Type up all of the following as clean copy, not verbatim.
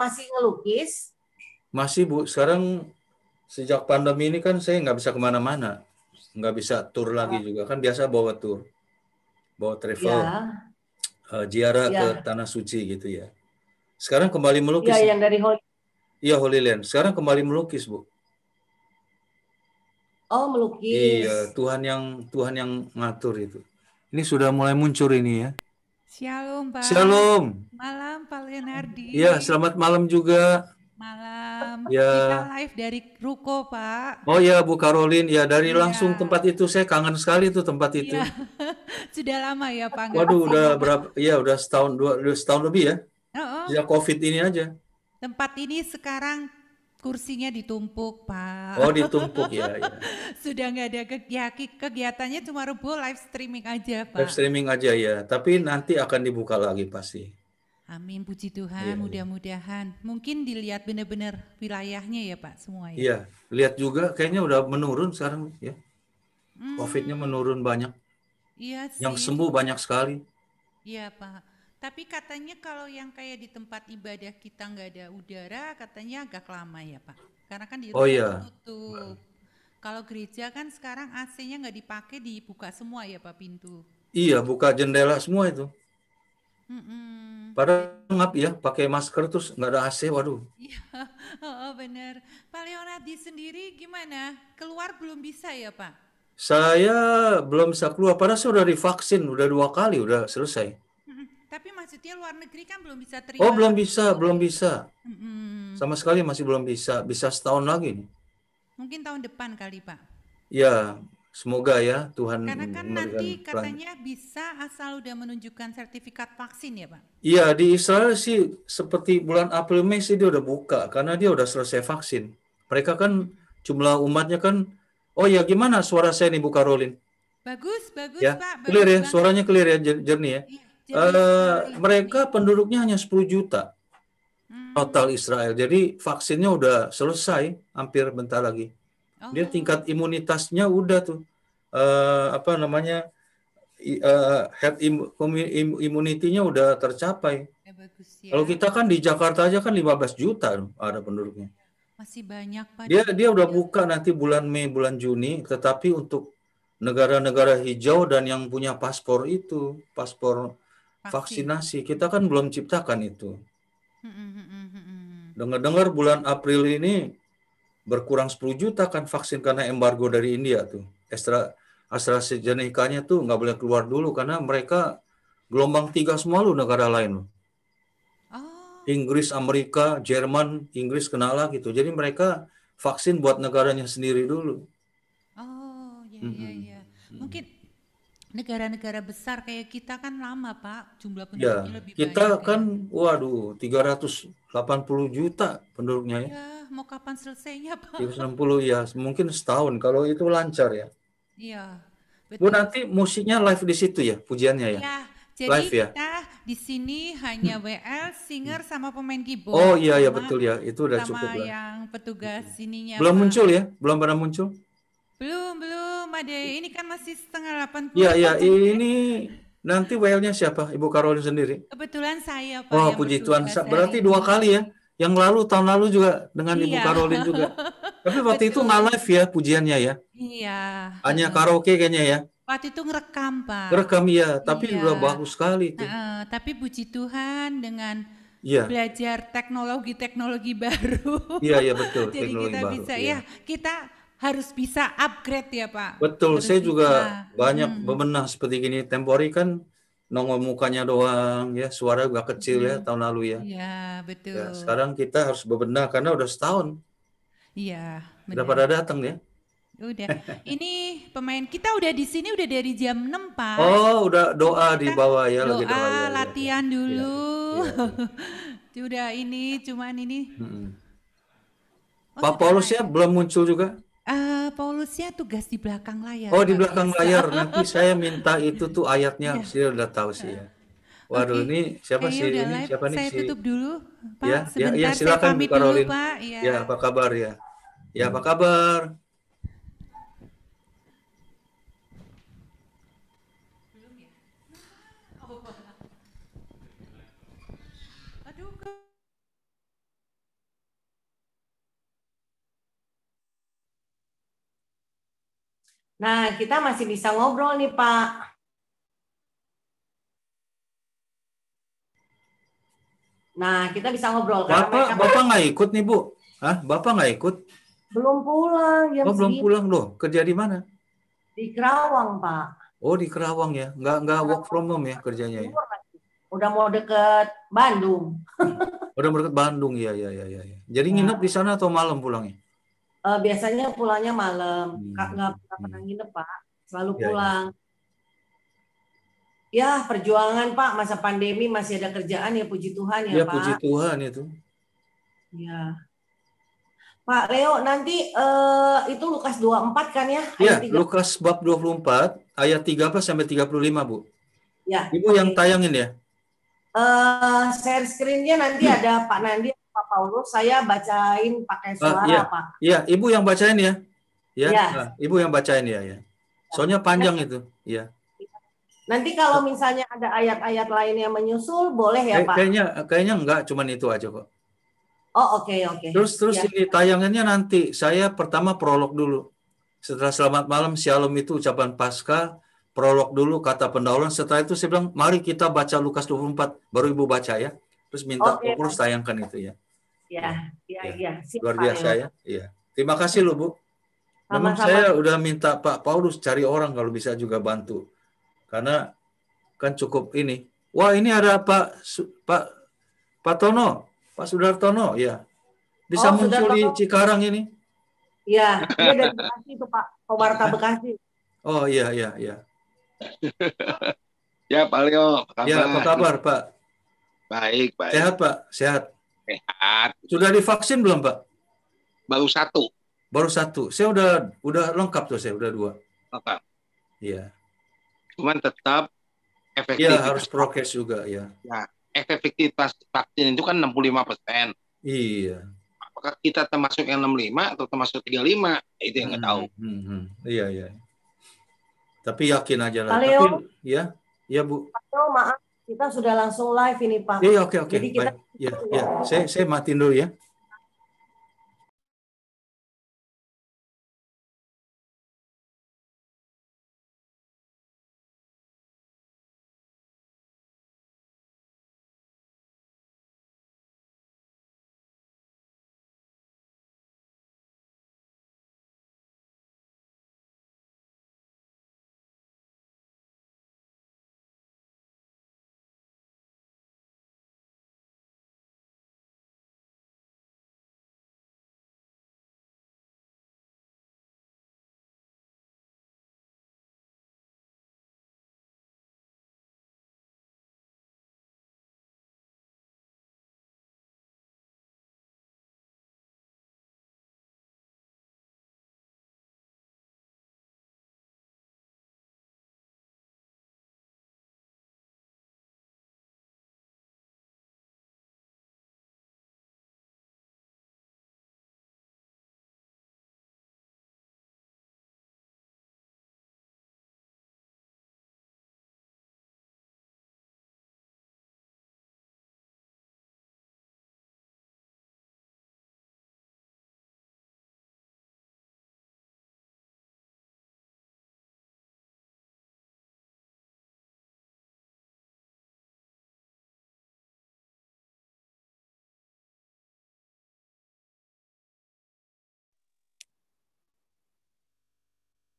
masih ngelukis? Masih Bu, sekarang sejak pandemi ini kan saya nggak bisa kemana-mana, nggak bisa tur lagi juga. Kan biasa bawa tur, bawa travel, Ya, ziarah ke ya, Tanah Suci gitu ya. Sekarang kembali ya melukis. yang dari Hollywood. Iya, Holy Land. Sekarang kembali melukis, Bu. Oh, Iya, melukis. Tuhan yang ngatur itu. Ini sudah mulai muncul ini ya. Shalom, Pak. Shalom. Malam, Pak Leonardi. Iya, selamat malam juga. Malam. Ya. Kita live dari Ruko, Pak. Oh ya, Bu Karolin. Ya, dari Iya. langsung tempat itu saya kangen sekali tuh tempat itu. Iya. Sudah lama ya, Pak, nggak Waduh, udah kesini. berapa? Iya, udah setahun lebih ya. Oh, Sejak COVID ini aja. tempat ini sekarang kursinya ditumpuk, Pak. Oh, ditumpuk ya, ya. Sudah nggak ada kegiatannya, cuma Ruko live streaming aja, Pak. Live streaming aja ya. Tapi nanti akan dibuka lagi pasti. Amin, puji Tuhan, Iya, iya. mudah-mudahan. Mungkin dilihat benar-benar wilayahnya ya Pak, semua ya. Iya, lihat juga kayaknya udah menurun sekarang ya. COVID-nya menurun banyak. Iya sih. Yang sembuh banyak sekali. Iya Pak. Tapi katanya kalau yang kayak di tempat ibadah kita nggak ada udara, katanya agak lama ya Pak. Karena kan di rumah iya. tutup. Kalau gereja kan sekarang AC-nya nggak dipakai, dibuka semua ya Pak pintu. Iya, buka jendela semua itu. Padahal ngap ya, pakai masker terus nggak ada AC, waduh. Iya, benar. Pak Leonardi sendiri gimana? Keluar belum bisa ya Pak? Saya belum bisa keluar, padahal saya udah divaksin, udah 2 kali, udah selesai. Tapi maksudnya luar negeri kan belum bisa terima. Oh, belum bisa. Sama sekali masih belum bisa setahun lagi nih. Mungkin tahun depan kali Pak. Ya, semoga ya Tuhan Karena kan nanti memberikan katanya bisa asal udah menunjukkan sertifikat vaksin ya Pak. Iya, di Israel sih seperti bulan April Mei sih dia udah buka karena dia udah selesai vaksin. Mereka kan jumlah umatnya kan. Oh ya, gimana suara saya nih Bu Karolin? Bagus Ya, Pak. clear ya, Bagus suaranya clear ya, jernih ya. Mereka penduduknya hanya 10 juta total Israel. Jadi vaksinnya udah selesai, hampir bentar lagi. Dia tingkat imunitasnya udah tuh apa namanya herd immunity-nya udah tercapai. Bagus ya. Kalau kita kan di Jakarta aja kan 15 juta ada penduduknya. Masih banyak Pak. Dia udah buka nanti bulan Mei, bulan Juni, tetapi untuk negara-negara hijau dan yang punya paspor itu, paspor vaksinasi, kita kan belum ciptakan itu. Dengar-dengar bulan April ini berkurang 10 juta kan vaksin karena embargo dari India tuh. AstraZeneca-nya tuh nggak boleh keluar dulu karena mereka gelombang 3 semua lu negara lain. Inggris, Amerika, Jerman, Inggris kena lagi gitu. Jadi mereka vaksin buat negaranya sendiri dulu. Oh, iya. Mungkin negara-negara besar kayak kita kan lama Pak, jumlah penduduknya lebih banyak. Kita kan, waduh, 380 juta penduduknya ya. Ya, mau kapan selesainya Pak? 360 ya, mungkin setahun kalau itu lancar ya. Iya, Bu, betul. nanti musiknya live di situ ya, pujiannya ya? Iya, jadi live ya? kita di sini hanya WL, singer sama pemain keyboard. Oh iya betul ya, itu udah cukup sama lah. yang petugas ininya. Belum Pak. muncul ya? Belum pada muncul? Belum, ada. Ini kan masih setengah 80. Iya, ini nanti WL-nya siapa? Ibu Karolin sendiri? Kebetulan saya Pak. Oh, puji Tuhan. Berarti 2 kali ya? Yang lalu, tahun lalu juga dengan Ibu Karolin juga. Tapi waktu itu nggak live ya pujiannya ya? Iya. Hanya karaoke kayaknya ya? Waktu itu ngerekam Pak. Ngerekam ya, tapi udah bagus sekali itu. Tapi puji Tuhan dengan belajar teknologi baru. Iya betul. Jadi kita baru, bisa kita harus bisa upgrade ya Pak. Betul, harus saya juga banyak bebenah seperti gini. Tempori kan nongol mukanya doang ya, suara juga kecil ya tahun lalu ya. Iya betul. Ya, sekarang kita harus bebenah karena udah setahun. Iya. Udah pada datang ya. Udah. Ini pemain kita udah di sini udah dari jam 6 Pak. Oh, udah doa di bawah ya, doa, lagi doa ya. Latihan dulu. Udah ini cuman ini. Pak Paulusnya belum muncul juga? Paulusnya tugas di belakang layar. Oh, di belakang layar. Nanti saya minta itu tuh ayatnya, saya udah tahu sih ya. Waduh, ini siapa sih ini? Siapa nih saya tutup dulu, Pak. Ya, sebentar silakan saya pamit Bu Karolin. dulu, Pak. Ya, apa kabar ya? Ya, apa kabar? Nah, kita masih bisa ngobrol nih, Pak. Nah, kita bisa ngobrol karena mereka Bapak nggak ikut nih, Bu? Hah? Bapak nggak ikut? belum pulang jam Oh, belum segini. pulang loh. Kerja di mana? Di Kerawang, Pak. Oh, di Kerawang ya. Nggak work from home ya kerjanya ya. Udah mau deket Bandung. Udah berangkat Bandung ya. Jadi nginep di sana atau malam pulangnya? Biasanya pulangnya malam. Nggak pernah nginep, Pak. Selalu pulang. Ya, perjuangan, Pak. Masa pandemi masih ada kerjaan ya, puji Tuhan ya, Ya, Pak. puji Tuhan itu. Ya. Pak Leo, nanti itu Lukas 24 kan ya? Ya, Lukas bab 24 ayat 13 sampai 35, Bu. Ya. Ibu yang tayangin ya? Share screen-nya nanti ada Pak Nandi, Pak Paulus. Saya bacain pakai suara, iya. Pak. Iya, Ibu yang bacain ya. Ya. Nah, Ibu yang bacain ya. Soalnya panjang itu. Ya. Nanti kalau misalnya ada ayat-ayat lain yang menyusul, boleh ya, Pak? Kayaknya enggak, cuman itu aja kok. Oh, oke. Terus ya. Ini tayangannya nanti. Saya pertama prolog dulu. Setelah selamat malam, shalom itu ucapan Paskah, prolog dulu kata pendahuluan. Setelah itu saya bilang, mari kita baca Lukas 24. Baru Ibu baca ya. Terus minta Paulus tayangkan itu ya. Iya. Luar biasa ya. Iya. Terima kasih loh, Bu. Memang saya udah minta Pak Paulus cari orang kalau bisa juga bantu. Karena kan cukup ini. Wah, ini ada Pak Tono, Pak Sudartono ya. Bisa muncul di Cikarang ini. Iya, dia dari Bekasi itu, Pak. Pewarta Bekasi. Oh iya. Ya, Pak Leo, apa kabar? Ya, apa kabar, Pak? Baik. Sehat, Pak? Sehat. Sudah divaksin belum, Pak? Baru 1. Baru 1. Saya udah lengkap tuh, saya udah 2. Lengkap. Iya. Cuman tetap efektif. Iya, harus prokes juga ya. Ya, efektivitas vaksin itu kan 65%. Iya. Apakah kita termasuk yang 65 atau termasuk 35? Itu yang nggak tahu. Iya. Tapi yakin aja lah. Pak Leo, ya Bu. Pak Leo, maaf, kita sudah langsung live ini, Pak. Iya, oke. Jadi kita Saya matiin dulu ya.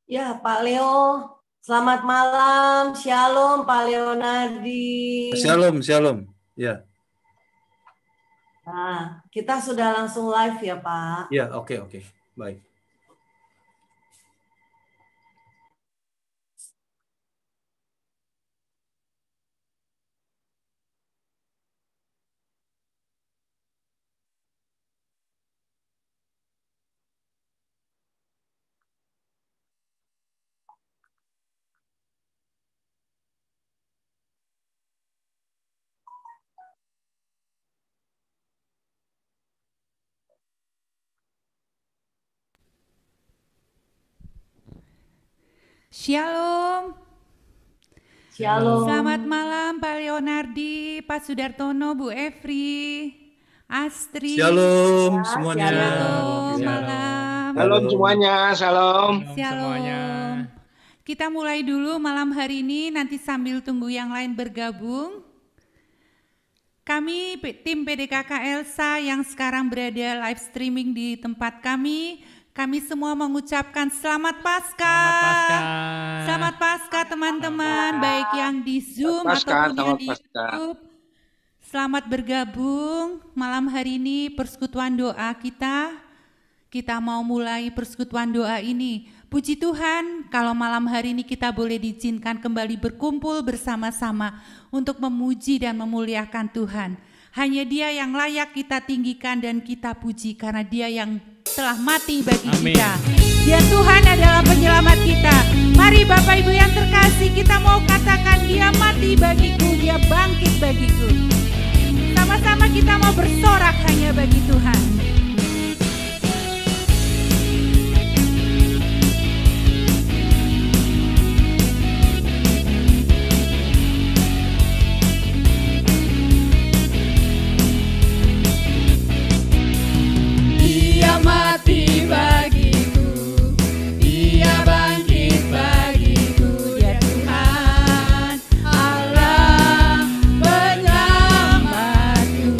Ya, Pak Leo, selamat malam. Shalom, Pak Leonardi. Shalom. Ya. Nah, kita sudah langsung live ya, Pak. Ya, oke. Baik. Shalom. Selamat malam Pak Leonardi, Pak Sudartono, Bu Efri, Astri. Shalom semuanya. Shalom malam. Shalom semuanya. Shalom. Shalom. Kita mulai dulu malam hari ini, nanti sambil tunggu yang lain bergabung. Kami tim PDKK Elsa yang sekarang berada live streaming di tempat kami semua mengucapkan selamat Paskah. Selamat Paskah teman-teman, baik yang di Zoom ataupun yang di YouTube. Selamat bergabung malam hari ini persekutuan doa kita. Kita mau mulai persekutuan doa ini. Puji Tuhan kalau malam hari ini kita boleh diizinkan kembali berkumpul bersama-sama untuk memuji dan memuliakan Tuhan. Hanya Dia yang layak kita tinggikan dan kita puji karena Dia yang telah mati bagi kita. Dia Tuhan adalah penyelamat kita. Mari Bapak Ibu yang terkasih, kita mau katakan Dia mati bagiku, Dia bangkit bagiku. Sama-sama kita mau bersorak hanya bagi Tuhan. Dia mati bagiku, Dia bangkit bagiku, Dia Tuhan Allah penyelamatku.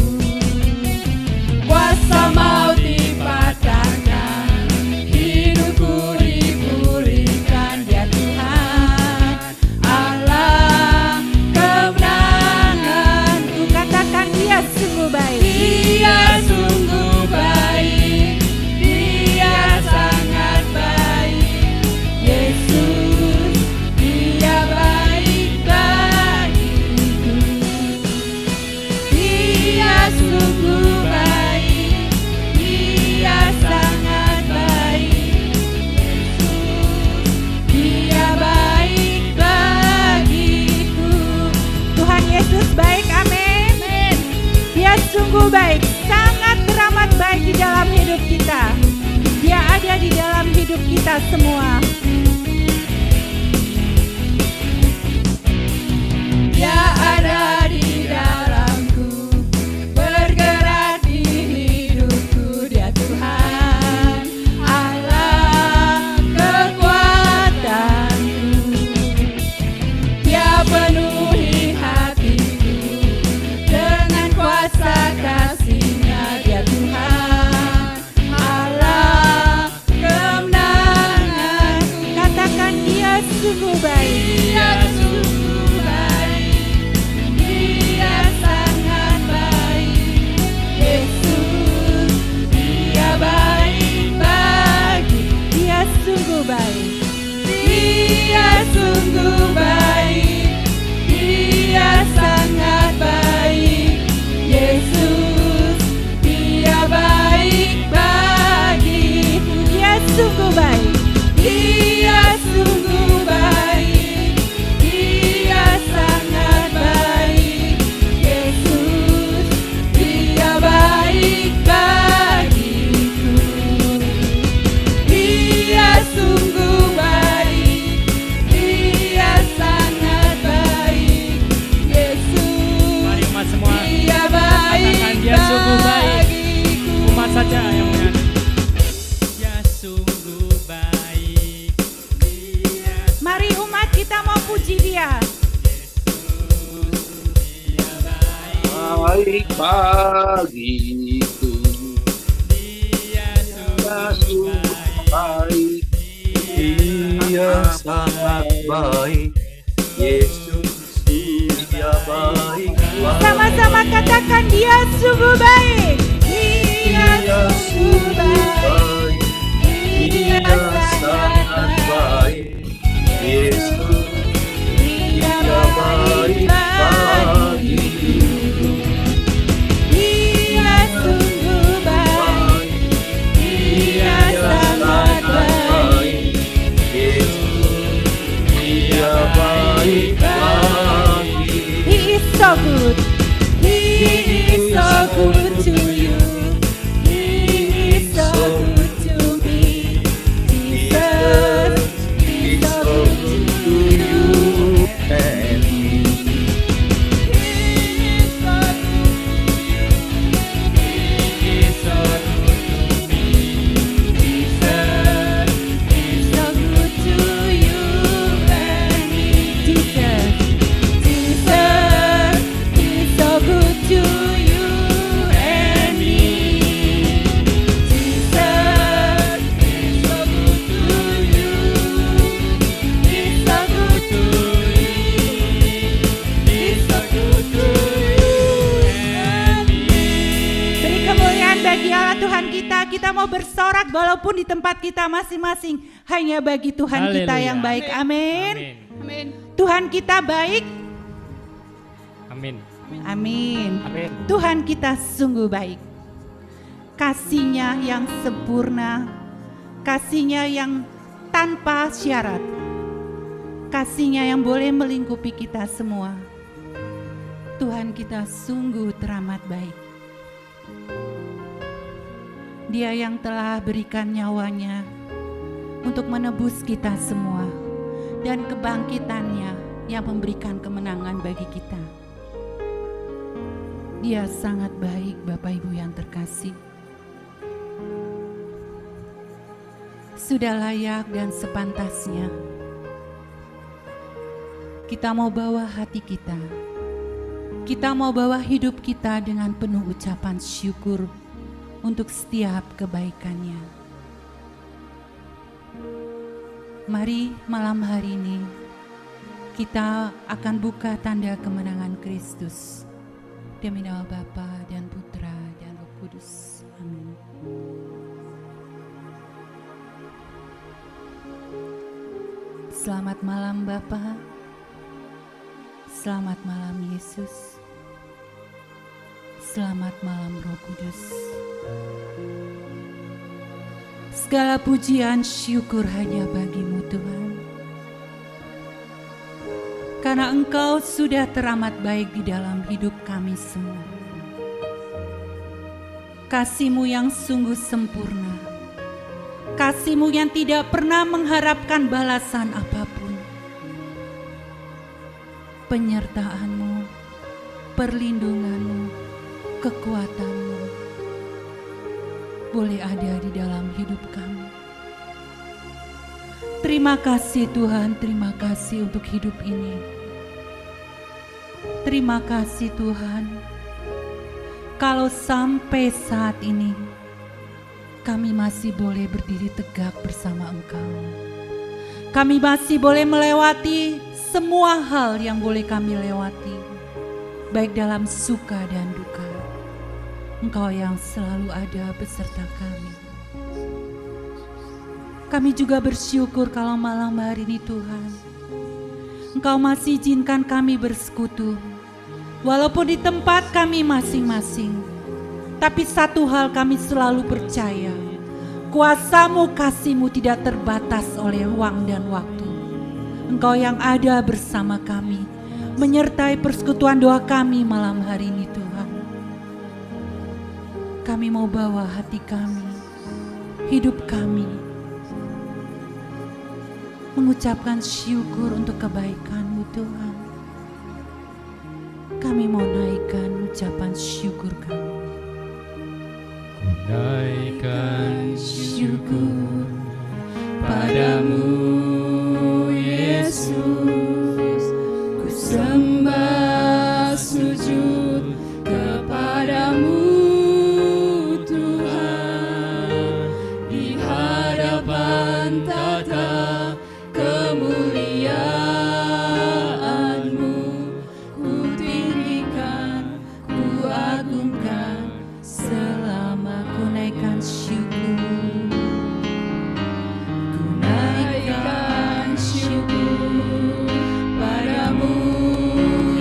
Kuasa maut dipatahkan, hidupku dipulihkan, Dia Tuhan Allah kemenanganku. Katakan Dia sungguh baik. Dia sungguh baik, Dia sangat baik. Yesus, Dia baik bagiku. Dia sungguh baik, Dia sangat baik. Yesus, Dia baik bagiku. Tuhan Yesus baik, amin. Dia sungguh baik, sangat teramat baik di dalam hidup kita. Dia ada di dalam hidup kita semua. Dia ada di dalamku, bergerak di hidupku. Dia Tuhan Allah kekuatanku. Dia penuhi hatiku dengan kuasa kasih-Nya. Dia Tuhan Allah kemenanganku. Katakan Dia sungguh baik. Dia sungguh baik, Dia sangat baik. Yesus, Dia baik bagi. Dia sungguh baik. Dia sungguh baik, Dia sangat baik. Yesus, Dia baik bagiku. Dia sungguh baik. Dia sungguh baik, Dia sangat baik. Yesus, Dia baik bagiku. Dia sungguh baik, Dia sangat baik. Yesus, Mari umat semua Dia baik katakan Dia sungguh baik. bagiku. Umat saja yang menyanyi. Dia sungguh baik. Mari umat kita mau puji Dia. Baik bagiku, Dia Dia sungguh baik. Dia sangat baik. Yesus, Dia baik. Sama-sama katakan Dia sungguh baik. Dia sungguh baik, Dia sangat baik. Yesus, Dia baik bagiku. Dia sungguh baik, Dia sangat baik. Yesus, Dia baik bagiku. He is so good. He is so good to you. bagi Allah Tuhan kita mau bersorak walaupun di tempat kita masing-masing. Hanya bagi Tuhan kita yang baik. Amin. Amin. Tuhan kita baik. Amin. Amin. Amin. Tuhan kita sungguh baik. Kasih-Nya yang sempurna, kasih-Nya yang tanpa syarat, kasih-Nya yang boleh melingkupi kita semua. Tuhan kita sungguh teramat baik. Dia yang telah berikan nyawanya untuk menebus kita semua, dan kebangkitannya yang memberikan kemenangan bagi kita. Dia sangat baik, Bapak Ibu yang terkasih. Sudah layak dan sepantasnya kita mau bawa hati kita, kita mau bawa hidup kita dengan penuh ucapan syukur untuk setiap kebaikannya. Mari malam hari ini kita akan buka tanda kemenangan Kristus. Demi nama Bapa dan Putra dan Roh Kudus. Amin. Selamat malam Bapa. Selamat malam Yesus. Selamat malam Roh Kudus. Segala pujian syukur hanya bagi-Mu Tuhan. Karena Engkau sudah teramat baik di dalam hidup kami semua. Kasih-Mu yang sungguh sempurna. Kasih-Mu yang tidak pernah mengharapkan balasan apapun. Penyertaan-Mu, perlindungan-Mu, kekuatan-Mu boleh ada di dalam hidup kami. Terima kasih Tuhan, terima kasih untuk hidup ini. Terima kasih Tuhan, kalau sampai saat ini kami masih boleh berdiri tegak bersama Engkau. Kami masih boleh melewati semua hal yang boleh kami lewati, baik dalam suka dan duka. Engkau yang selalu ada beserta kami. Kami juga bersyukur kalau malam hari ini Tuhan, Engkau masih izinkan kami bersekutu. Walaupun di tempat kami masing-masing, tapi satu hal kami selalu percaya, kuasa-Mu, kasih-Mu tidak terbatas oleh ruang dan waktu. Engkau yang ada bersama kami, menyertai persekutuan doa kami malam hari ini Tuhan. Kami mau bawa hati kami, hidup kami, mengucapkan syukur untuk kebaikan-Mu Tuhan. Kami mau naikkan ucapan syukur kami. Naikkan syukur padamu Yesus, ku sembah sujud kepadamu Tuhan, di hadapan tata kemuliaan-Mu, ku tinggikan, ku agungkan selama ku naikkan syukur. Ku naikkan syukur padamu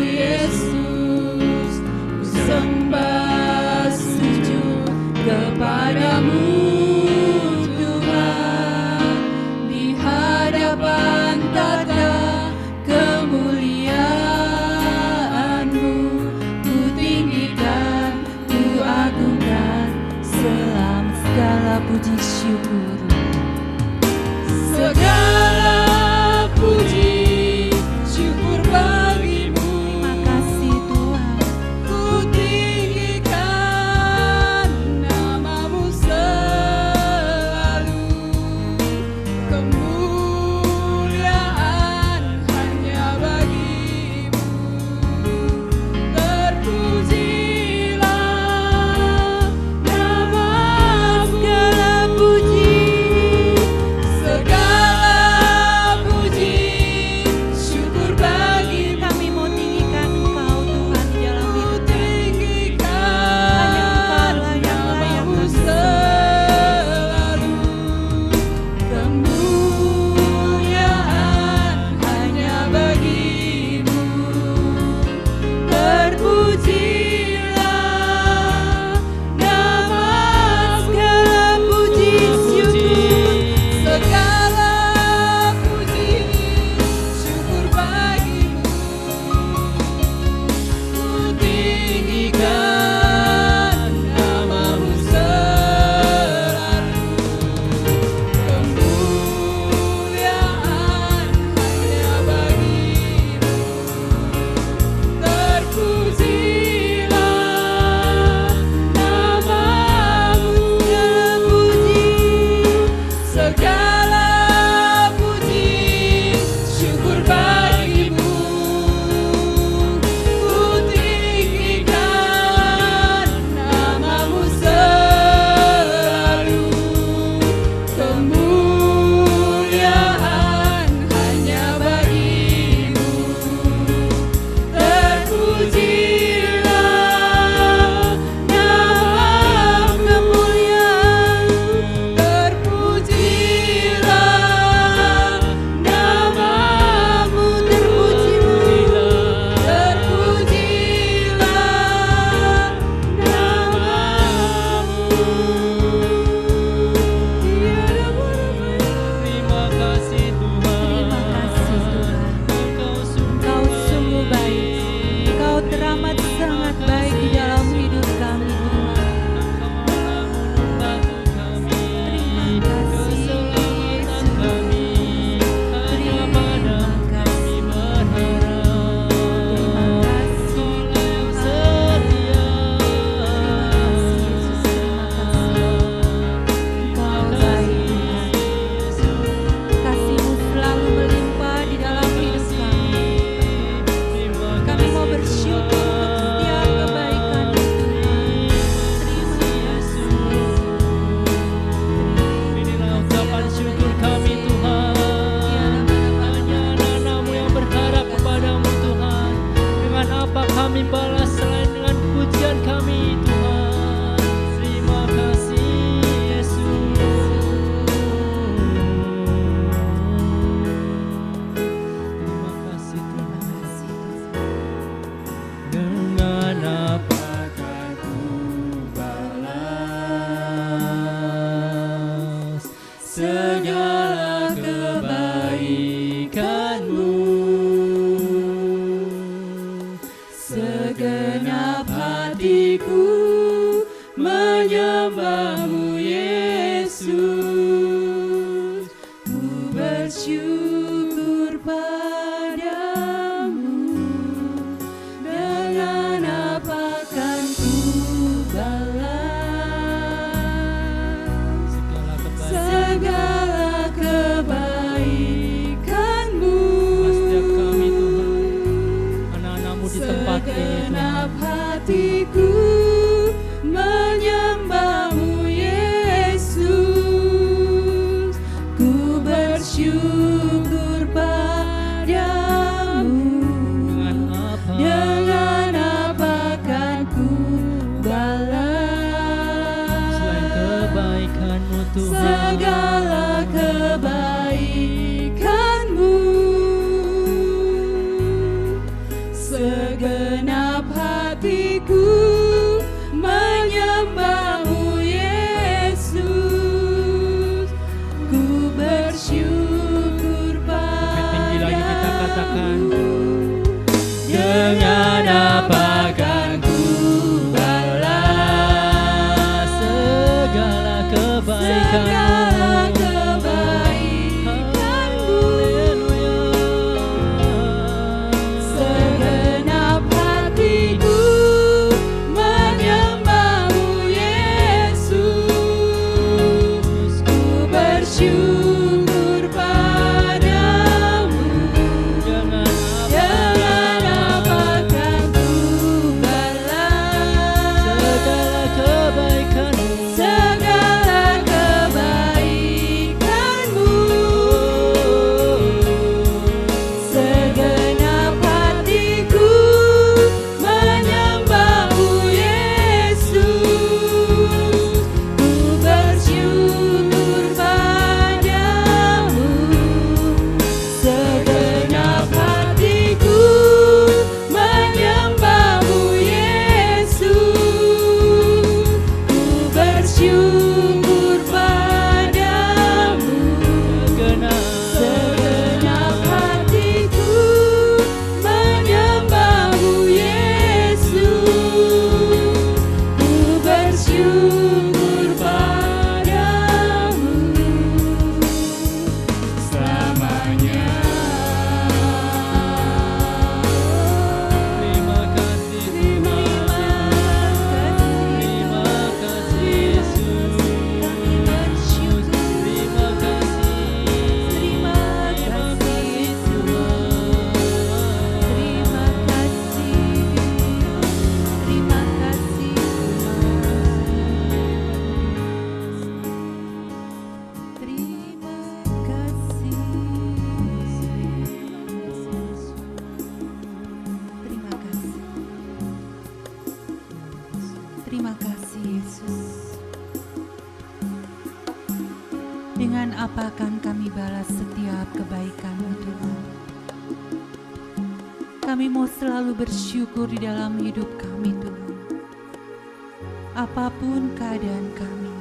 Yesus, ku sembah sujud kepadamu Tuhan, di hadapan tata kemuliaan-Mu, ku tinggikan, ku agungkan selama segala puji syukur. Segala puji syukur bagi-Mu. Terima kasih Tuhan. Ku tinggikan nama-Mu selalu. Kemuliaan hanya bagi-Mu. Terpujilah nama-Mu. Segala puji, segala segala kebaikan-Mu. Segenap hatiku menyembah-Mu Yesus, ku bersyukur padamu. Dengan apa kan ku balas segala kebaikan-Mu. Setiap kami Tuhan, anak-anak-Mu di tempat ini Tuhan, hatiku menyembah-Mu Yesus, ku bersyukur padamu. Dengan apa kan ku balas selain kebaikan-Mu Tuhan, segala kebaikan-Mu. Segenap hatiku menyembah-Mu Yesus, ku bersyukur padamu. Lagi kita katakan, dengan apa kan ku balas segala kebaikan-Mu. Segenap hatiku menyembah-Mu Yesus, ku bersyukur padamu. Dengan apa kan ku balas segala kebaikan-Mu. Segala kebaikan-Mu. Segenap hatiku menyembah-Mu Yesus, ku bersyukur padamu. Segenap hatiku menyembah-Mu Yesus, ku bersyukur padamu. Segenap hatiku menyembah-Mu Yesus, ku bersyukur padamu selamanya. Terima kasih, terima kasih Yesus. Terima kasih Tuhan. Terima kasih. Terima kasih Yesus. Dengan apa akan kami balas setiap kebaikan-Mu Tuhan? Kami mau selalu bersyukur di dalam hidup kami Tuhan. Apapun keadaan kami,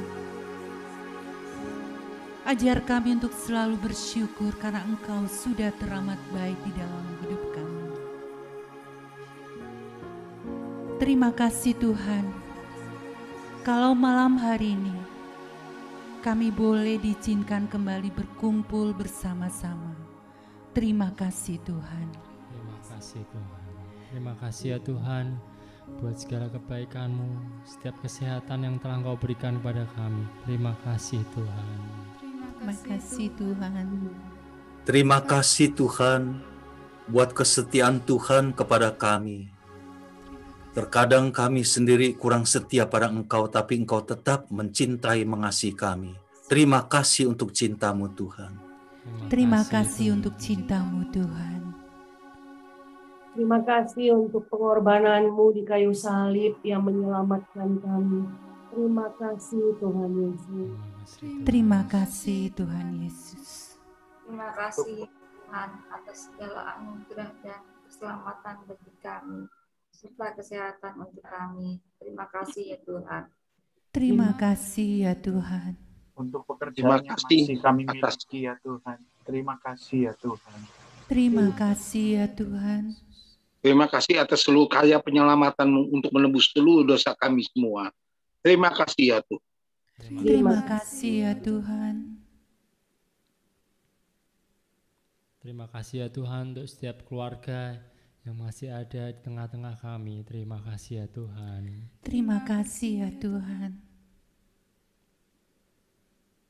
ajar kami untuk selalu bersyukur karena Engkau sudah teramat baik di dalam hidup kami. Terima kasih Tuhan, kalau malam hari ini kami boleh diizinkan kembali berkumpul bersama-sama. Terima kasih Tuhan. Terima kasih Tuhan. Terima kasih ya Tuhan buat segala kebaikan-Mu, setiap kesehatan yang telah Engkau berikan kepada kami. Terima kasih Tuhan. Terima kasih Tuhan. Terima kasih Tuhan buat kesetiaan Tuhan kepada kami. Terkadang kami sendiri kurang setia pada Engkau, tapi Engkau tetap mencintai, mengasihi kami. Terima kasih untuk cinta-Mu Tuhan. Terima kasih untuk cinta-Mu Tuhan. Terima kasih untuk pengorbanan-Mu di kayu salib yang menyelamatkan kami. Terima kasih Tuhan Yesus. Terima kasih Tuhan Yesus. Terima kasih Tuhan atas segala anugerah dan keselamatan bagi kami, serta kesehatan untuk kami. Terima kasih ya Tuhan. Terima kasih ya Tuhan. Untuk pekerjaan yang masih kami atas miliki ya Tuhan. Terima kasih ya Tuhan. Terima kasih ya Tuhan. Terima kasih atas seluruh karya penyelamatan untuk menebus seluruh dosa kami semua. Terima kasih ya Tuhan. Terima kasih ya Tuhan. Terima kasih ya Tuhan untuk setiap keluarga yang masih ada di tengah-tengah kami. Terima kasih ya Tuhan. Terima kasih ya Tuhan.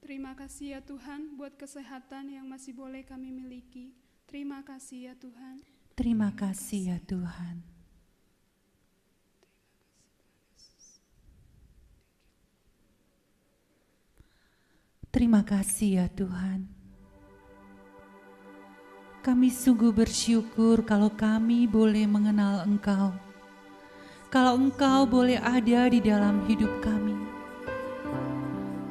Terima kasih ya Tuhan buat kesehatan yang masih boleh kami miliki. Terima kasih ya Tuhan. Terima kasih ya Tuhan. Terima kasih ya Tuhan. Kami sungguh bersyukur kalau kami boleh mengenal Engkau. Kalau Engkau boleh ada di dalam hidup kami.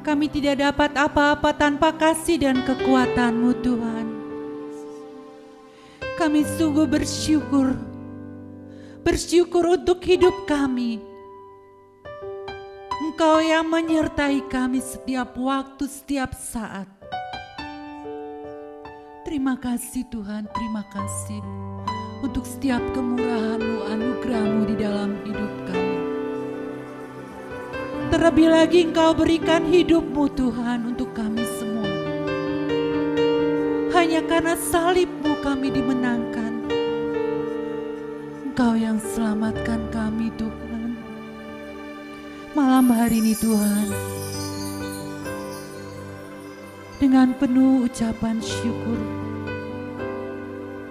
Kami tidak dapat apa-apa tanpa kasih dan kekuatan-Mu Tuhan. Kami sungguh bersyukur. Bersyukur untuk hidup kami. Engkau yang menyertai kami setiap waktu, setiap saat. Terima kasih Tuhan, terima kasih untuk setiap kemurahan-Mu, anugerah-Mu di dalam hidup kami. Terlebih lagi Engkau berikan hidup-Mu Tuhan untuk kami semua. Hanya karena salib-Mu kami dimenangkan. Engkau yang selamatkan kami Tuhan. Malam hari ini Tuhan, dengan penuh ucapan syukur,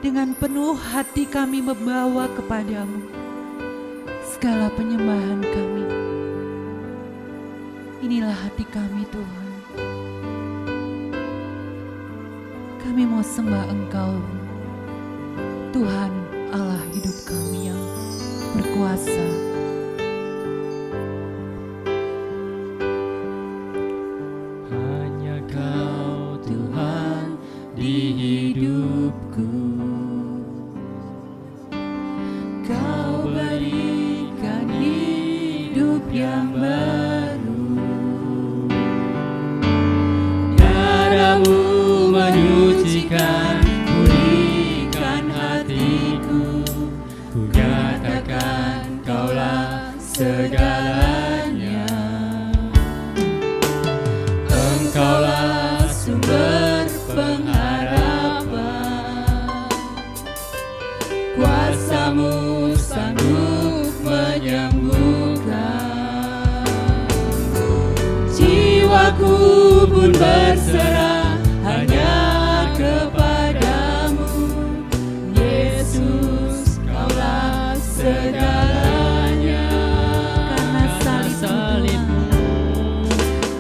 dengan penuh hati kami membawa kepadamu segala penyembahan kami. Inilah hati kami Tuhan. Kami mau sembah Engkau, Tuhan Allah hidup kami yang berkuasa. Hanya Kau Tuhan di hidupku. Kau berikan hidup yang baru. Darah-Mu menyucikan, pulihkan hatiku. Ku katakan Kaulah segalanya. Engkaulah sumber pengharapan. Kuasa-Mu sanggup menyembuhkan. Jiwaku pun berserah hanya kepadamu. Yesus, Kaulah segalanya.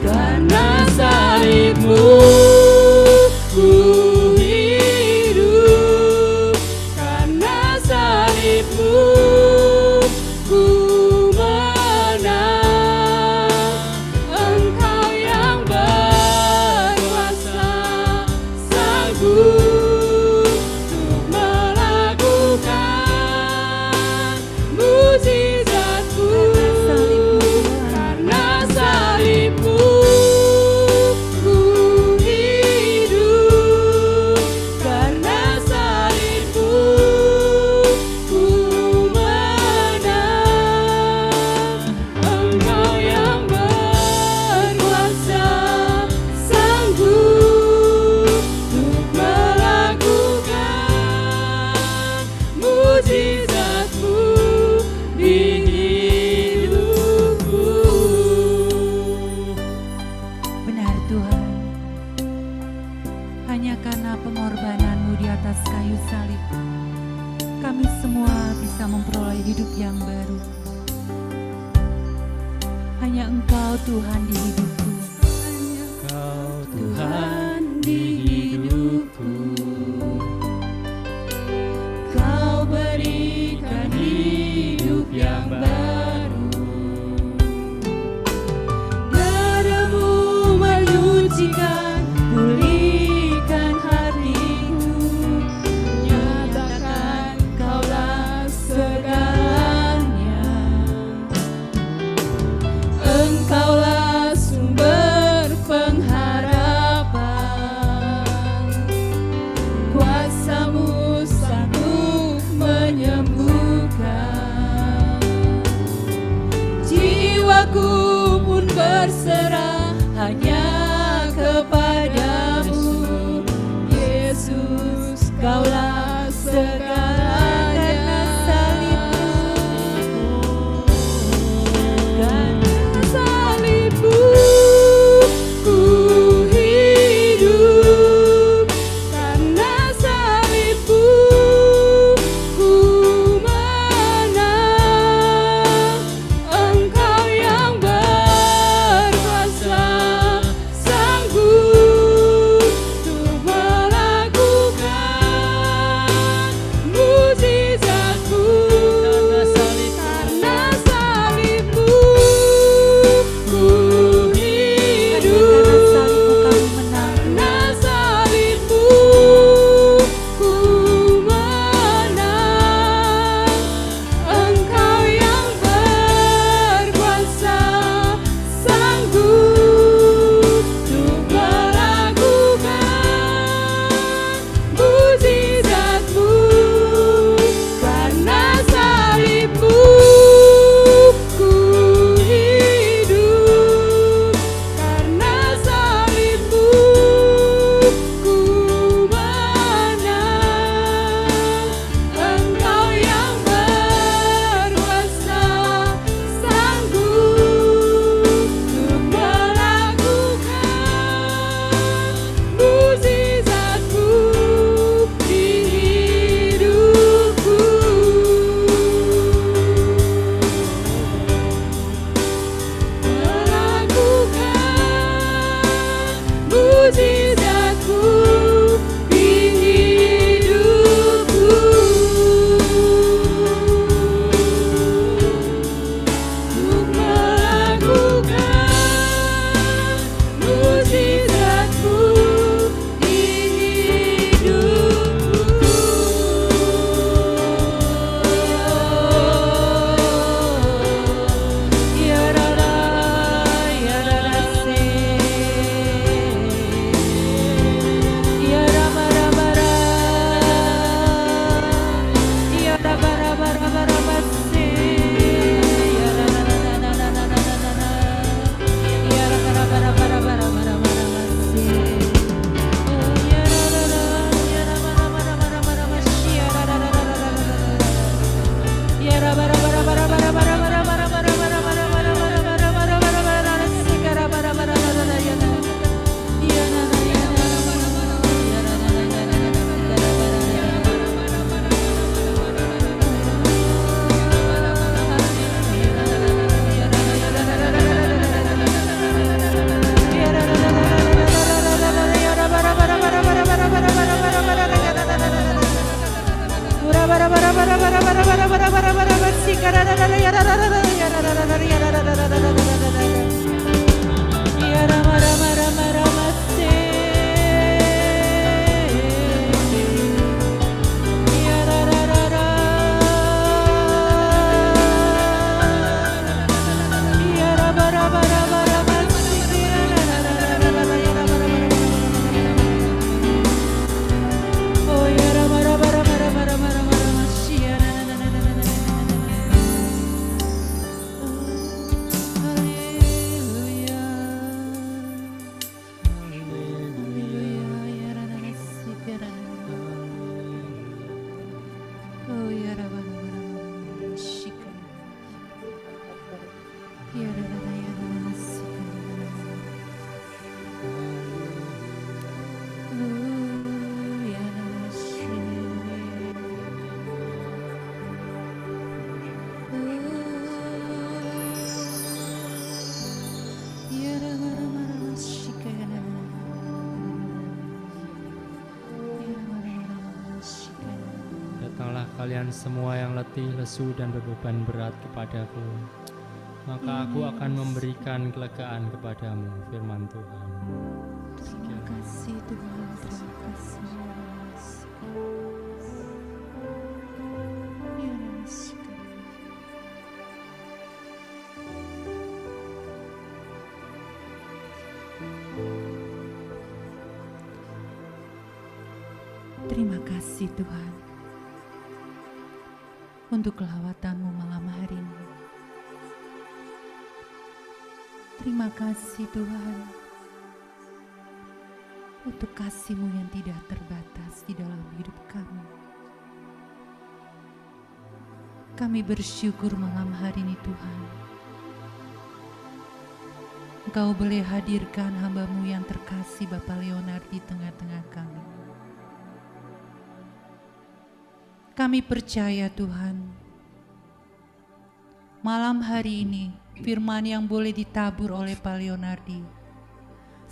Karena salib-Mu ku hidup. Karena salib-Mu ku menang. Engkau yang berkuasa, sanggup untuk melakukan mujizat-Mu. Karena salib-Mu ku hidup. Karena salib-Mu ku menang. Engkau yang berkuasa, sanggup untuk melakukan mujizat-Mu di hidupku. Benar Tuhan, hanya karena pengorbanan-Mu di atas kayu salib, kami semua bisa memperoleh hidup yang baru. Hanya Engkau Tuhan di hidupku. Kau Tuhan di hidupku. Kau berikan hidup yang baru. Darah-Mu menyucikan, pulihkan hatiku. Nyatakan Kaulah segalanya. Engkaulah sumber kalian semua yang letih, lesu, dan berbeban berat kepadaku, maka aku akan memberikan kelegaan kepadamu, firman Tuhan. Terima kasih Tuhan, terima kasih. Terima kasih Tuhan untuk kelawatan-Mu malam hari ini. Terima kasih Tuhan untuk kasih-Mu yang tidak terbatas di dalam hidup kami. Kami bersyukur malam hari ini Tuhan, Engkau boleh hadirkan hamba-Mu yang terkasih Bapak Leonard di tengah-tengah kami. Kami percaya Tuhan, malam hari ini firman yang boleh ditabur oleh Pak Leonardi,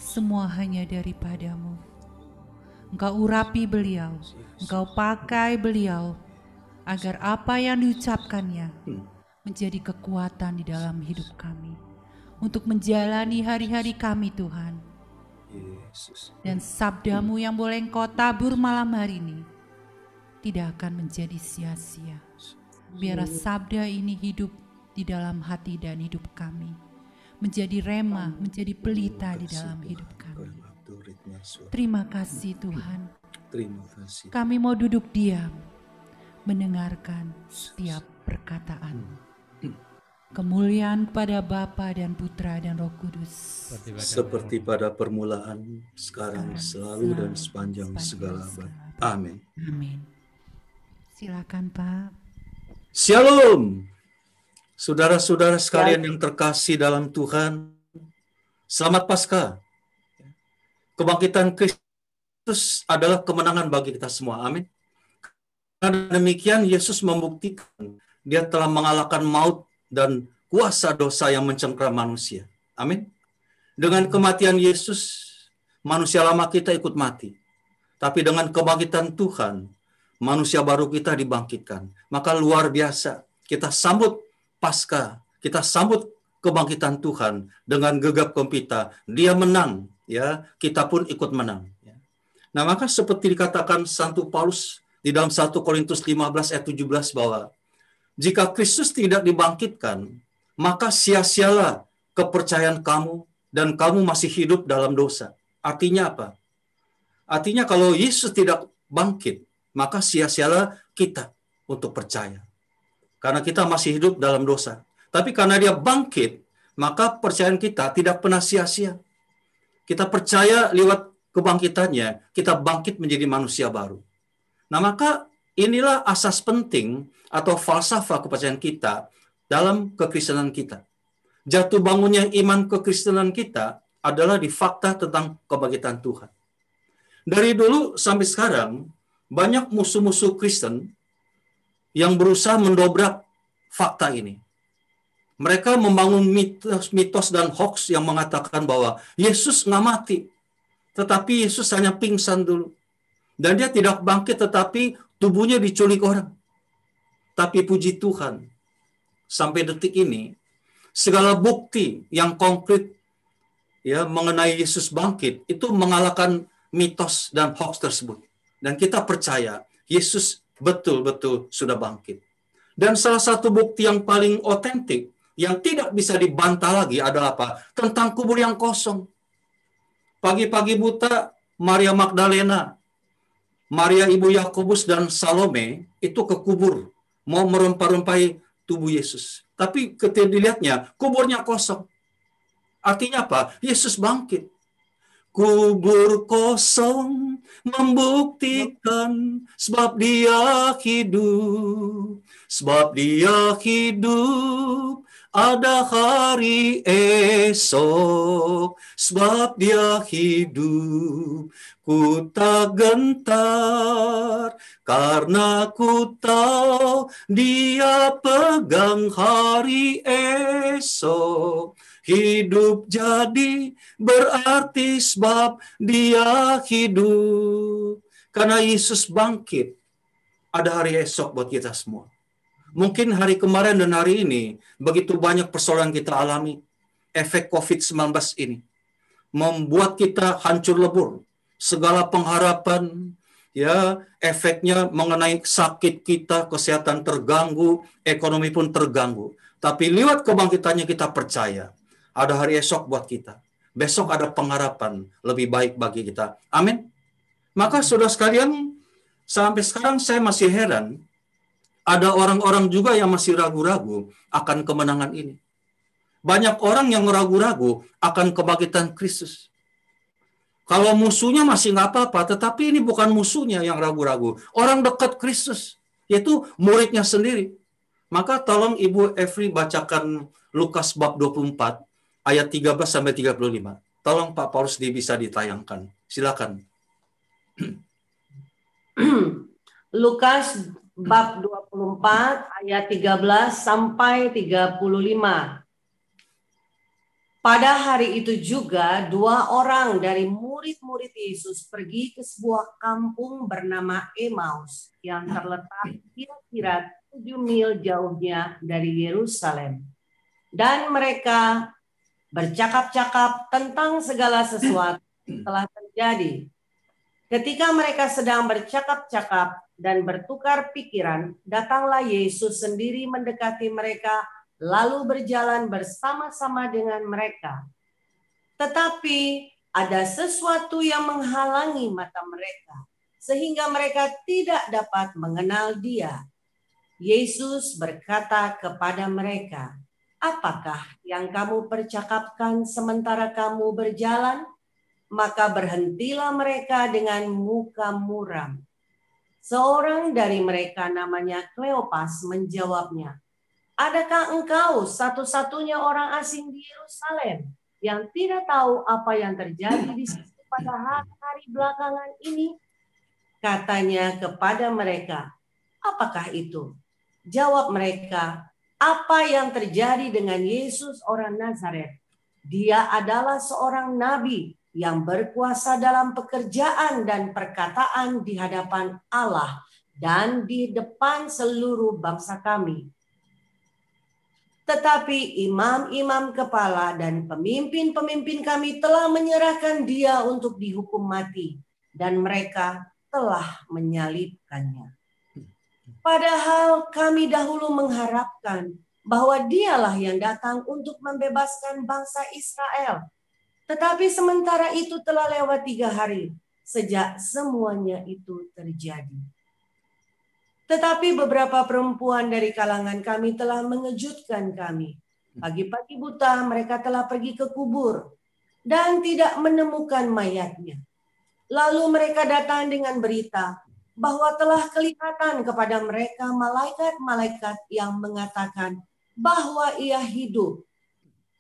semua hanya daripada-Mu. Engkau urapi beliau, Engkau pakai beliau, agar apa yang diucapkannya menjadi kekuatan di dalam hidup kami, untuk menjalani hari-hari kami Tuhan. Dan sabda-Mu yang boleh Engkau tabur malam hari ini, tidak akan menjadi sia-sia. Biar sabda ini hidup di dalam hati dan hidup kami, menjadi rema, menjadi pelita di dalam hidup kami. Terima kasih Tuhan. Kami mau duduk diam, mendengarkan setiap perkataan. Kemuliaan kepada Bapa dan Putra dan Roh Kudus, seperti pada permulaan, sekarang, selalu, dan sepanjang segala abad. Amin. Amin. Silakan Pak. Shalom. Saudara-saudara sekalian yang terkasih dalam Tuhan, selamat Paskah. Kebangkitan Kristus adalah kemenangan bagi kita semua. Amin. Karena demikian Yesus membuktikan Dia telah mengalahkan maut dan kuasa dosa yang mencengkram manusia. Amin. Dengan kematian Yesus, manusia lama kita ikut mati. Tapi dengan kebangkitan Tuhan, manusia baru kita dibangkitkan. Maka luar biasa, kita sambut Paskah, kita sambut kebangkitan Tuhan dengan gegap gempita. Dia menang, ya, kita pun ikut menang. Ya. Nah, maka seperti dikatakan Santo Paulus di dalam 1 Korintus 15 ayat 17 bahwa jika Kristus tidak dibangkitkan, maka sia-sialah kepercayaan kamu dan kamu masih hidup dalam dosa. Artinya apa? Artinya kalau Yesus tidak bangkit, maka sia-sialah kita untuk percaya. Karena kita masih hidup dalam dosa. Tapi karena Dia bangkit, maka percayaan kita tidak pernah sia-sia. Kita percaya lewat kebangkitannya, kita bangkit menjadi manusia baru. Nah, maka inilah asas penting atau falsafah kepercayaan kita dalam kekristenan kita. Jatuh bangunnya iman kekristenan kita adalah di fakta tentang kebangkitan Tuhan. Dari dulu sampai sekarang, banyak musuh-musuh Kristen yang berusaha mendobrak fakta ini. Mereka membangun mitos dan hoax yang mengatakan bahwa Yesus nggak mati, tetapi Yesus hanya pingsan dulu. Dan Dia tidak bangkit, tetapi tubuhnya diculik orang. Tapi puji Tuhan, sampai detik ini, segala bukti yang konkret ya mengenai Yesus bangkit, itu mengalahkan mitos dan hoax tersebut. Dan kita percaya Yesus betul-betul sudah bangkit. Dan salah satu bukti yang paling otentik, yang tidak bisa dibantah lagi adalah apa? Tentang kubur yang kosong. Pagi-pagi buta, Maria Magdalena, Maria ibu Yakobus dan Salome itu ke kubur, mau merempah-rempahi tubuh Yesus. Tapi ketika dilihatnya, kuburnya kosong. Artinya apa? Yesus bangkit. Kubur kosong membuktikan sebab Dia hidup. Sebab Dia hidup, ada hari esok. Sebab Dia hidup, ku tak gentar. Karena ku tahu Dia pegang hari esok. Hidup jadi berarti sebab Dia hidup. Karena Yesus bangkit, ada hari esok buat kita semua. Mungkin hari kemarin dan hari ini begitu banyak persoalan kita alami. Efek COVID-19 ini membuat kita hancur lebur. Segala pengharapan, ya, efeknya mengenai sakit kita, kesehatan terganggu, ekonomi pun terganggu. Tapi lewat kebangkitannya kita percaya ada hari esok buat kita. Besok ada pengharapan lebih baik bagi kita. Amin. Maka saudara sekalian, sampai sekarang saya masih heran. Ada orang-orang juga yang masih ragu-ragu akan kemenangan ini. Banyak orang yang ragu-ragu akan kebangkitan Kristus. Kalau musuhnya masih nggak apa-apa, tetapi ini bukan musuhnya yang ragu-ragu. Orang dekat Kristus, yaitu muridnya sendiri. Maka tolong Ibu Evri bacakan Lukas bab 24, ayat 13-35. Tolong Pak Paulus bisa ditayangkan. Silakan. Lukas bab 24, ayat 13-35. Pada hari itu juga 2 orang dari murid-murid Yesus pergi ke sebuah kampung bernama Emmaus yang terletak kira-kira 7 mil jauhnya dari Yerusalem. Dan mereka bercakap-cakap tentang segala sesuatu yang telah terjadi. Ketika mereka sedang bercakap-cakap dan bertukar pikiran, datanglah Yesus sendiri mendekati mereka lalu berjalan bersama-sama dengan mereka. Tetapi ada sesuatu yang menghalangi mata mereka, sehingga mereka tidak dapat mengenal Dia. Yesus berkata kepada mereka, "Apakah yang kamu percakapkan sementara kamu berjalan?" Maka berhentilah mereka dengan muka muram. Seorang dari mereka namanya Kleopas menjawabnya, "Adakah engkau satu-satunya orang asing di Yerusalem yang tidak tahu apa yang terjadi di situ pada hari belakangan ini?" Katanya kepada mereka, "Apakah itu?" Jawab mereka, "Apa yang terjadi dengan Yesus orang Nazaret? Dia adalah seorang nabi yang berkuasa dalam pekerjaan dan perkataan di hadapan Allah dan di depan seluruh bangsa kami. Tetapi imam-imam kepala dan pemimpin-pemimpin kami telah menyerahkan Dia untuk dihukum mati, dan mereka telah menyalibkannya. Padahal kami dahulu mengharapkan bahwa Dialah yang datang untuk membebaskan bangsa Israel. Tetapi sementara itu telah lewat 3 hari sejak semuanya itu terjadi. Tetapi beberapa perempuan dari kalangan kami telah mengejutkan kami. Pagi-pagi buta mereka telah pergi ke kubur dan tidak menemukan mayatnya. Lalu mereka datang dengan berita bahwa telah kelihatan kepada mereka malaikat-malaikat yang mengatakan bahwa ia hidup.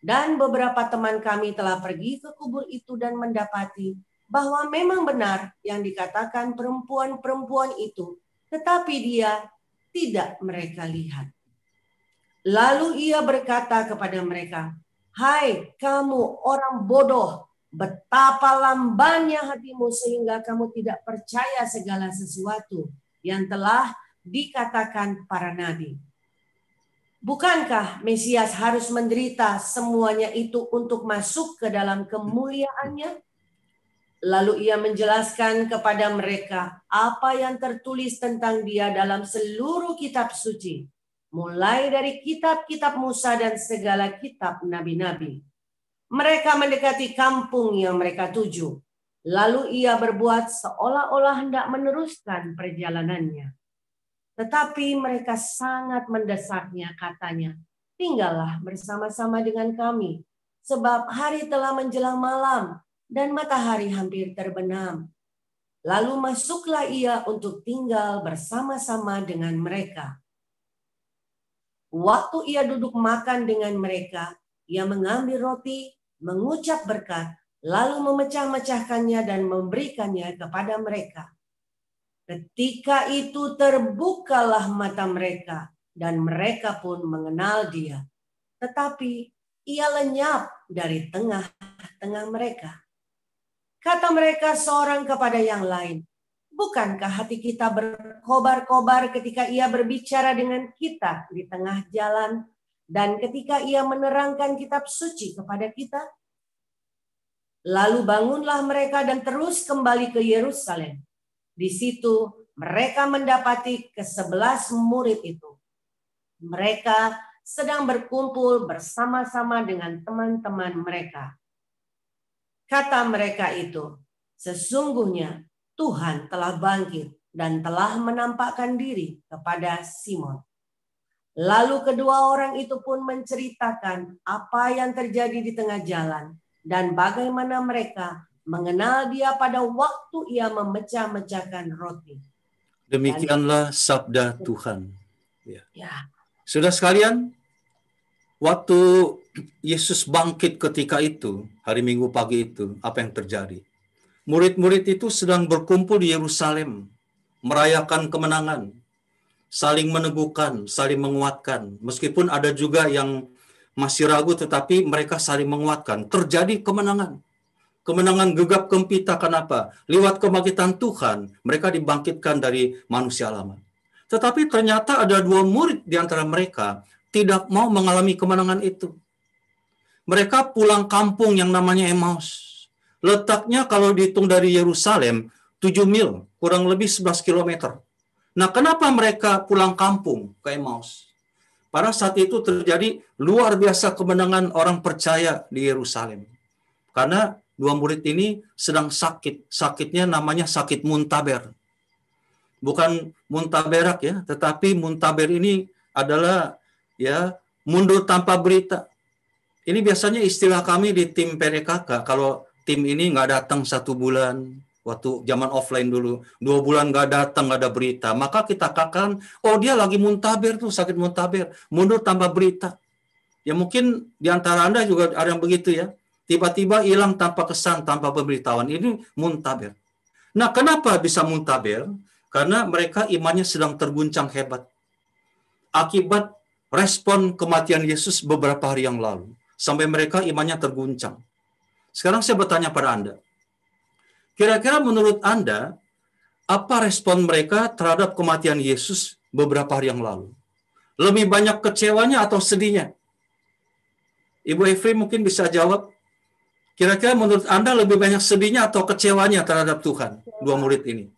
Dan beberapa teman kami telah pergi ke kubur itu dan mendapati bahwa memang benar yang dikatakan perempuan-perempuan itu, tetapi Dia tidak mereka lihat. Lalu ia berkata kepada mereka, "Hai kamu orang bodoh, betapa lambannya hatimu sehingga kamu tidak percaya segala sesuatu yang telah dikatakan para nabi. Bukankah Mesias harus menderita semuanya itu untuk masuk ke dalam kemuliaannya?" Lalu ia menjelaskan kepada mereka apa yang tertulis tentang Dia dalam seluruh kitab suci, mulai dari kitab-kitab Musa dan segala kitab nabi-nabi. Mereka mendekati kampung yang mereka tuju. Lalu ia berbuat seolah-olah hendak meneruskan perjalanannya. Tetapi mereka sangat mendesaknya, katanya, "Tinggallah bersama-sama dengan kami, sebab hari telah menjelang malam dan matahari hampir terbenam." Lalu masuklah ia untuk tinggal bersama-sama dengan mereka. Waktu ia duduk makan dengan mereka, ia mengambil roti, mengucap berkat, lalu memecah-mecahkannya dan memberikannya kepada mereka. Ketika itu terbukalah mata mereka, dan mereka pun mengenal Dia. Tetapi ia lenyap dari tengah-tengah mereka. Kata mereka seorang kepada yang lain, Bukankah hati kita berkobar-kobar ketika Ia berbicara dengan kita di tengah jalan dan ketika Ia menerangkan kitab suci kepada kita? Lalu bangunlah mereka dan terus kembali ke Yerusalem. Di situ mereka mendapati ke-11 murid itu. Mereka sedang berkumpul bersama-sama dengan teman-teman mereka. Kata mereka itu, sesungguhnya Tuhan telah bangkit dan telah menampakkan diri kepada Simon. Lalu kedua orang itu pun menceritakan apa yang terjadi di tengah jalan dan bagaimana mereka mengenal Dia pada waktu Ia memecah-mecahkan roti. Demikianlah sabda Tuhan. Ya. Saudara sekalian, waktu Yesus bangkit ketika itu, hari Minggu pagi itu, apa yang terjadi? Murid-murid itu sedang berkumpul di Yerusalem, merayakan kemenangan, saling meneguhkan, saling menguatkan. Meskipun ada juga yang masih ragu, tetapi mereka saling menguatkan. Terjadi kemenangan. Kemenangan gegap gempita. Kenapa? Lewat kebangkitan Tuhan, mereka dibangkitkan dari manusia lama. Tetapi ternyata ada 2 murid di antara mereka tidak mau mengalami kemenangan itu. Mereka pulang kampung yang namanya Emmaus. Letaknya kalau dihitung dari Yerusalem, 7 mil, kurang lebih 11 kilometer. Nah, kenapa mereka pulang kampung ke Emmaus? Pada saat itu terjadi luar biasa kemenangan orang percaya di Yerusalem. Karena 2 murid ini sedang sakit. Sakitnya namanya sakit muntaber. Bukan muntaberak ya, tetapi muntaber ini adalah ya mundur tanpa berita. Ini biasanya istilah kami di tim PDKK. Kalau tim ini nggak datang 1 bulan, waktu zaman offline dulu, 2 bulan nggak datang, nggak ada berita, maka kita katakan, oh dia lagi muntaber tuh, sakit muntaber, mundur tanpa berita. Ya mungkin di antara Anda juga ada yang begitu ya, tiba-tiba hilang tanpa kesan, tanpa pemberitahuan. Ini muntaber. Nah, kenapa bisa muntaber? Karena mereka imannya sedang terguncang hebat. Akibat respon kematian Yesus beberapa hari yang lalu. Sampai mereka imannya terguncang. Sekarang saya bertanya pada Anda. Kira-kira menurut Anda, apa respon mereka terhadap kematian Yesus beberapa hari yang lalu? Lebih banyak kecewanya atau sedihnya? Ibu Efri mungkin bisa jawab. Kira-kira menurut Anda lebih banyak sedihnya atau kecewanya terhadap Tuhan? 2 murid ini.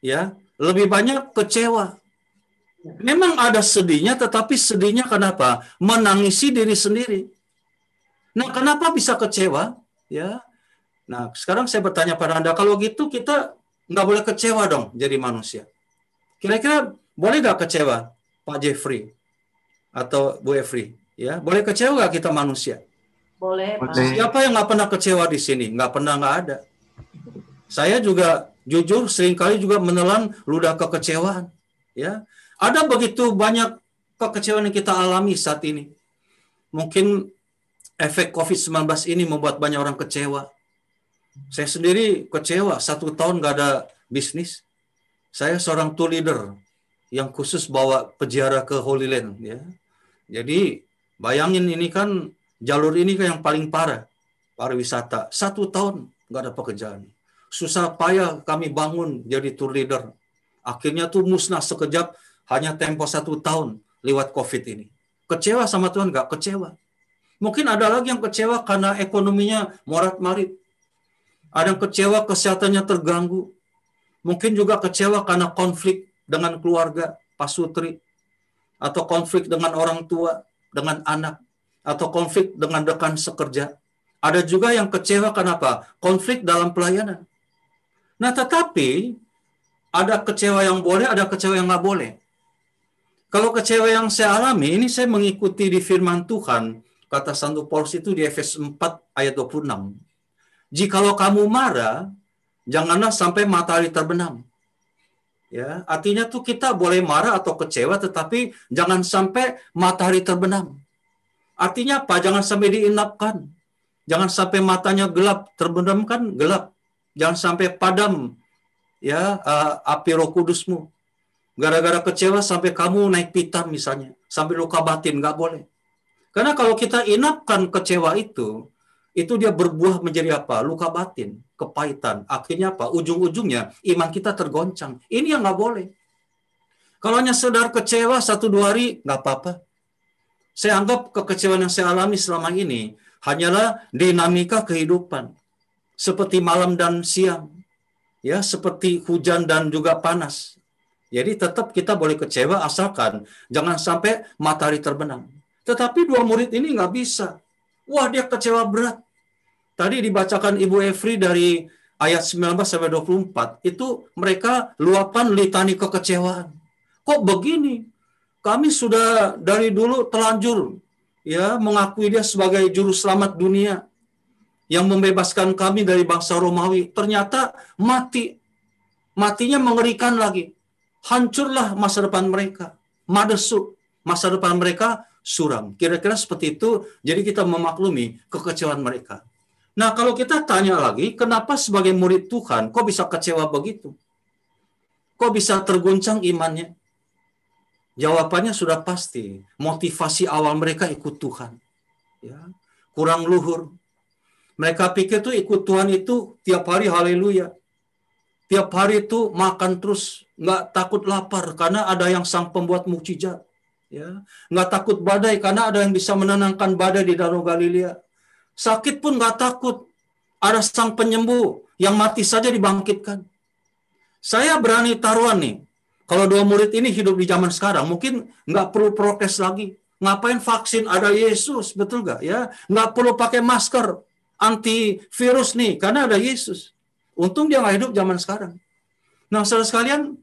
Ya, lebih banyak kecewa. Memang ada sedihnya, tetapi sedihnya kenapa? Menangisi diri sendiri. Nah, kenapa bisa kecewa? Ya. Nah, sekarang saya bertanya pada Anda, kalau gitu kita nggak boleh kecewa dong jadi manusia. Kira-kira boleh nggak kecewa, Pak Jeffrey atau Bu Efri? Ya, boleh kecewa nggak kita manusia? Boleh, Pak. Siapa yang nggak pernah kecewa di sini? Nggak pernah, nggak ada. Saya juga jujur seringkali juga menelan ludah kekecewaan. Ya, ada begitu banyak kekecewaan yang kita alami saat ini. Mungkin efek COVID-19 ini membuat banyak orang kecewa. Saya sendiri kecewa, 1 tahun nggak ada bisnis. Saya seorang tour leader yang khusus bawa peziarah ke Holy Land. Ya. Jadi bayangin ini kan jalur ini kan yang paling parah, pariwisata. 1 tahun nggak ada pekerjaan. Susah payah kami bangun jadi tour leader. Akhirnya tuh musnah sekejap, hanya tempo 1 tahun lewat COVID ini. Kecewa sama Tuhan? Nggak kecewa. Mungkin ada lagi yang kecewa karena ekonominya morat-marit. Ada yang kecewa kesehatannya terganggu. Mungkin juga kecewa karena konflik dengan keluarga, pasutri. Atau konflik dengan orang tua, dengan anak. Atau konflik dengan rekan sekerja. Ada juga yang kecewa kenapa? Konflik dalam pelayanan. Nah, tetapi ada kecewa yang boleh, ada kecewa yang nggak boleh. Kalau kecewa yang saya alami, ini saya mengikuti di firman Tuhan, kata Santo Paulus itu di Efesus 4 ayat 26. Jikalau kamu marah, janganlah sampai matahari terbenam. Ya, artinya tuh kita boleh marah atau kecewa, tetapi jangan sampai matahari terbenam. Artinya apa? Jangan sampai diinapkan. Jangan sampai matanya gelap, terbenam kan gelap. Jangan sampai padam ya api Roh Kudusmu. Gara-gara kecewa sampai kamu naik pitam misalnya, sampai luka batin, nggak boleh. Karena kalau kita inapkan kecewa itu, itu dia berbuah menjadi apa? Luka batin, kepahitan. Akhirnya apa? Ujung-ujungnya iman kita tergoncang. Ini yang nggak boleh. Kalau hanya sekedar kecewa 1-2 hari, nggak apa-apa. Saya anggap kekecewaan yang saya alami selama ini hanyalah dinamika kehidupan. Seperti malam dan siang. Ya, seperti hujan dan juga panas. Jadi tetap kita boleh kecewa asalkan jangan sampai matahari terbenam. Tetapi 2 murid ini nggak bisa. Wah, dia kecewa berat. Tadi dibacakan Ibu Efri dari ayat 19-24. Itu mereka luapan litani kekecewaan. Kok begini? Kami sudah dari dulu telanjur ya mengakui dia sebagai juru selamat dunia yang membebaskan kami dari bangsa Romawi. Ternyata mati. Matinya mengerikan lagi. Hancurlah masa depan mereka. Madesuk. Masa depan mereka suram. Kira-kira seperti itu. Jadi kita memaklumi kekecewaan mereka. Nah, kalau kita tanya lagi, kenapa sebagai murid Tuhan kok bisa kecewa begitu? Kok bisa terguncang imannya? Jawabannya sudah pasti. Motivasi awal mereka ikut Tuhan. Ya, kurang luhur. Mereka pikir tuh ikut Tuhan itu tiap hari haleluya. Tiap hari itu makan terus, nggak takut lapar karena ada yang sang pembuat mukjizat. Ya, nggak takut badai karena ada yang bisa menenangkan badai di Danau Galilea. Sakit pun nggak takut, ada sang penyembuh yang mati saja dibangkitkan. Saya berani taruhan nih, kalau 2 murid ini hidup di zaman sekarang, mungkin nggak perlu prokes lagi. Ngapain vaksin? Ada Yesus, betul nggak? Ya, nggak perlu pakai masker antivirus nih, karena ada Yesus. Untung dia nggak hidup zaman sekarang. Nah, saudara sekalian,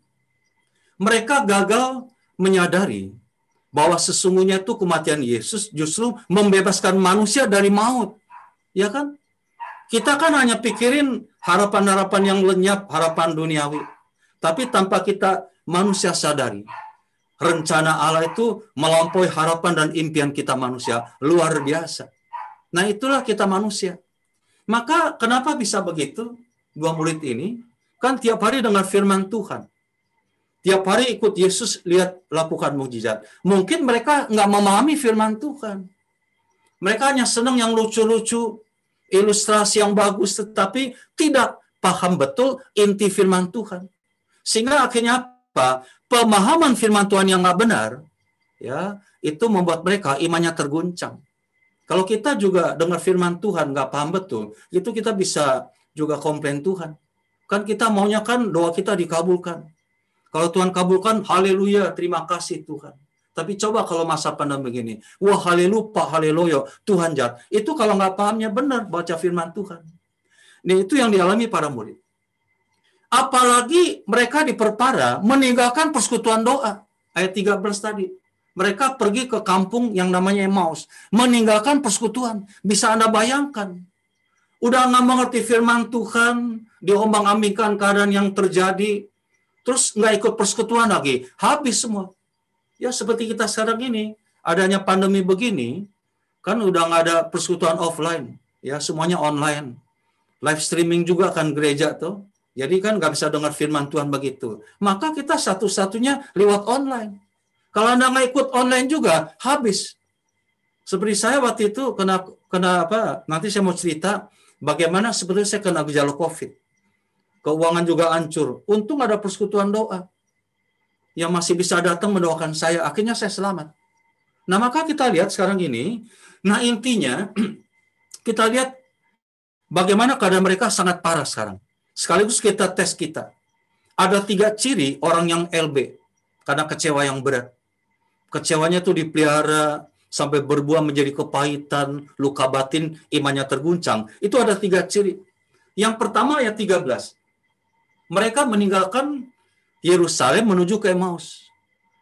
mereka gagal menyadari bahwa sesungguhnya itu kematian Yesus justru membebaskan manusia dari maut. Ya kan? Kita kan hanya pikirin harapan-harapan yang lenyap, harapan duniawi. Tapi tanpa kita manusia sadari, rencana Allah itu melampaui harapan dan impian kita manusia. Luar biasa. Nah, itulah kita manusia. Maka kenapa bisa begitu? 2 murid ini kan tiap hari dengar firman Tuhan. Tiap hari ikut Yesus lihat lakukan mukjizat. Mungkin mereka nggak memahami firman Tuhan. Mereka hanya senang yang lucu-lucu, ilustrasi yang bagus, tetapi tidak paham betul inti firman Tuhan. Sehingga akhirnya apa? Pemahaman firman Tuhan yang nggak benar, ya, itu membuat mereka imannya terguncang. Kalau kita juga dengar firman Tuhan nggak paham betul, itu kita bisa juga komplain Tuhan. Kan kita maunya kan doa kita dikabulkan. Kalau Tuhan kabulkan, haleluya, terima kasih Tuhan. Tapi coba kalau masa pandemi begini, wah haleluya, haleluya, Tuhan jahat. Itu kalau nggak pahamnya benar baca firman Tuhan. Nah, itu yang dialami para murid. Apalagi mereka diperparah meninggalkan persekutuan doa. Ayat 13 tadi. Mereka pergi ke kampung yang namanya Emmaus. Meninggalkan persekutuan. Bisa Anda bayangkan. Udah nggak mengerti firman Tuhan, diombang-ambingkan keadaan yang terjadi, terus nggak ikut persekutuan lagi, habis semua. Ya seperti kita sekarang ini, adanya pandemi begini, kan udah nggak ada persekutuan offline, ya semuanya online. Live streaming juga kan gereja tuh, jadi kan nggak bisa dengar firman Tuhan begitu. Maka kita satu-satunya lewat online. Kalau Anda nggak ikut online juga, habis. Seperti saya waktu itu kena apa? Nanti saya mau cerita. Bagaimana sebetulnya saya kena gejala COVID. Keuangan juga hancur. Untung ada persekutuan doa. Yang masih bisa datang mendoakan saya. Akhirnya saya selamat. Nah, maka kita lihat sekarang ini. Nah, intinya kita lihat bagaimana keadaan mereka sangat parah sekarang. Sekaligus kita tes kita. Ada 3 ciri orang yang LB. Karena kecewa yang berat. Kecewanya itu dipelihara sampai berbuah menjadi kepahitan, luka batin, imannya terguncang. Itu ada 3 ciri. Yang pertama ayat 13. Mereka meninggalkan Yerusalem menuju ke Emmaus.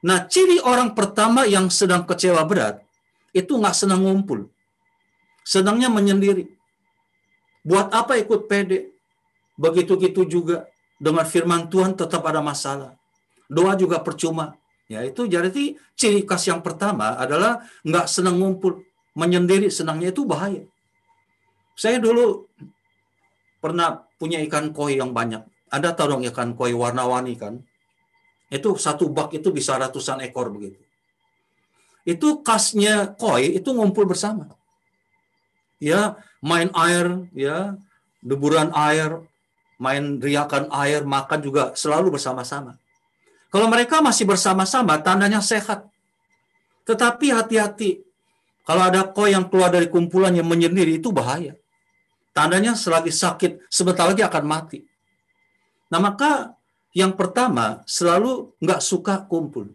Nah, ciri orang pertama yang sedang kecewa berat, itu nggak senang ngumpul. Senangnya menyendiri. Buat apa ikut pede? Begitu-gitu juga. Dengar firman Tuhan tetap ada masalah. Doa juga percuma. Ya, itu jadi ciri khas yang pertama adalah nggak senang ngumpul, menyendiri, senangnya itu bahaya. Saya dulu pernah punya ikan koi yang banyak. Anda tahu dong ikan koi warna-warni kan? Itu satu bak itu bisa ratusan ekor begitu. Itu khasnya koi itu ngumpul bersama. ya, main air, ya, deburan air, main riakan air, makan juga selalu bersama-sama. Kalau mereka masih bersama-sama, tandanya sehat. Tetapi hati-hati, kalau ada koi yang keluar dari kumpulan yang menyendiri, itu bahaya. Tandanya selagi sakit, sebentar lagi akan mati. Nah, maka yang pertama, selalu nggak suka kumpul.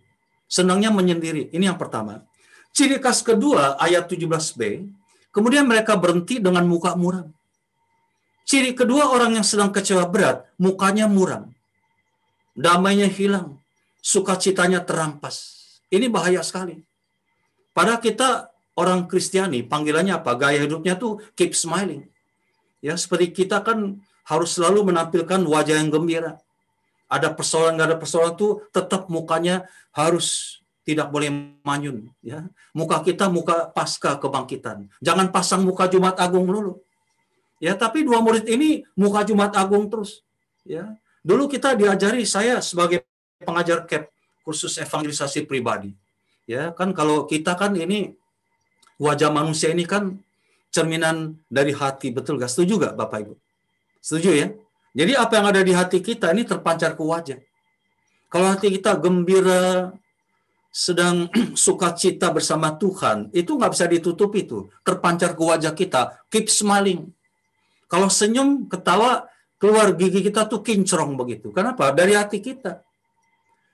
Senangnya menyendiri. Ini yang pertama. Ciri khas kedua, ayat 17b, kemudian mereka berhenti dengan muka muram. Ciri kedua, orang yang sedang kecewa berat, mukanya muram. Damainya hilang. Sukacitanya terampas. Ini bahaya sekali. Padahal kita orang Kristiani, panggilannya apa? Gaya hidupnya tuh keep smiling. Ya, seperti kita kan harus selalu menampilkan wajah yang gembira. Ada persoalan, nggak ada persoalan tuh tetap mukanya harus tidak boleh manyun. Ya, muka kita muka pasca kebangkitan. Jangan pasang muka Jumat Agung dulu. Ya, tapi dua murid ini muka Jumat Agung terus. Ya, dulu kita diajari, saya sebagai pengajar KEP, kursus evangelisasi pribadi. Ya, kan kalau kita kan ini wajah manusia ini kan cerminan dari hati, betul gak? Setuju gak Bapak Ibu? Setuju ya? Jadi apa yang ada di hati kita ini terpancar ke wajah. Kalau hati kita gembira, sedang sukacita bersama Tuhan, itu nggak bisa ditutupi tuh, terpancar ke wajah kita, keep smiling. Kalau senyum, ketawa, keluar gigi kita tuh kincrong begitu. Kenapa? Dari hati kita.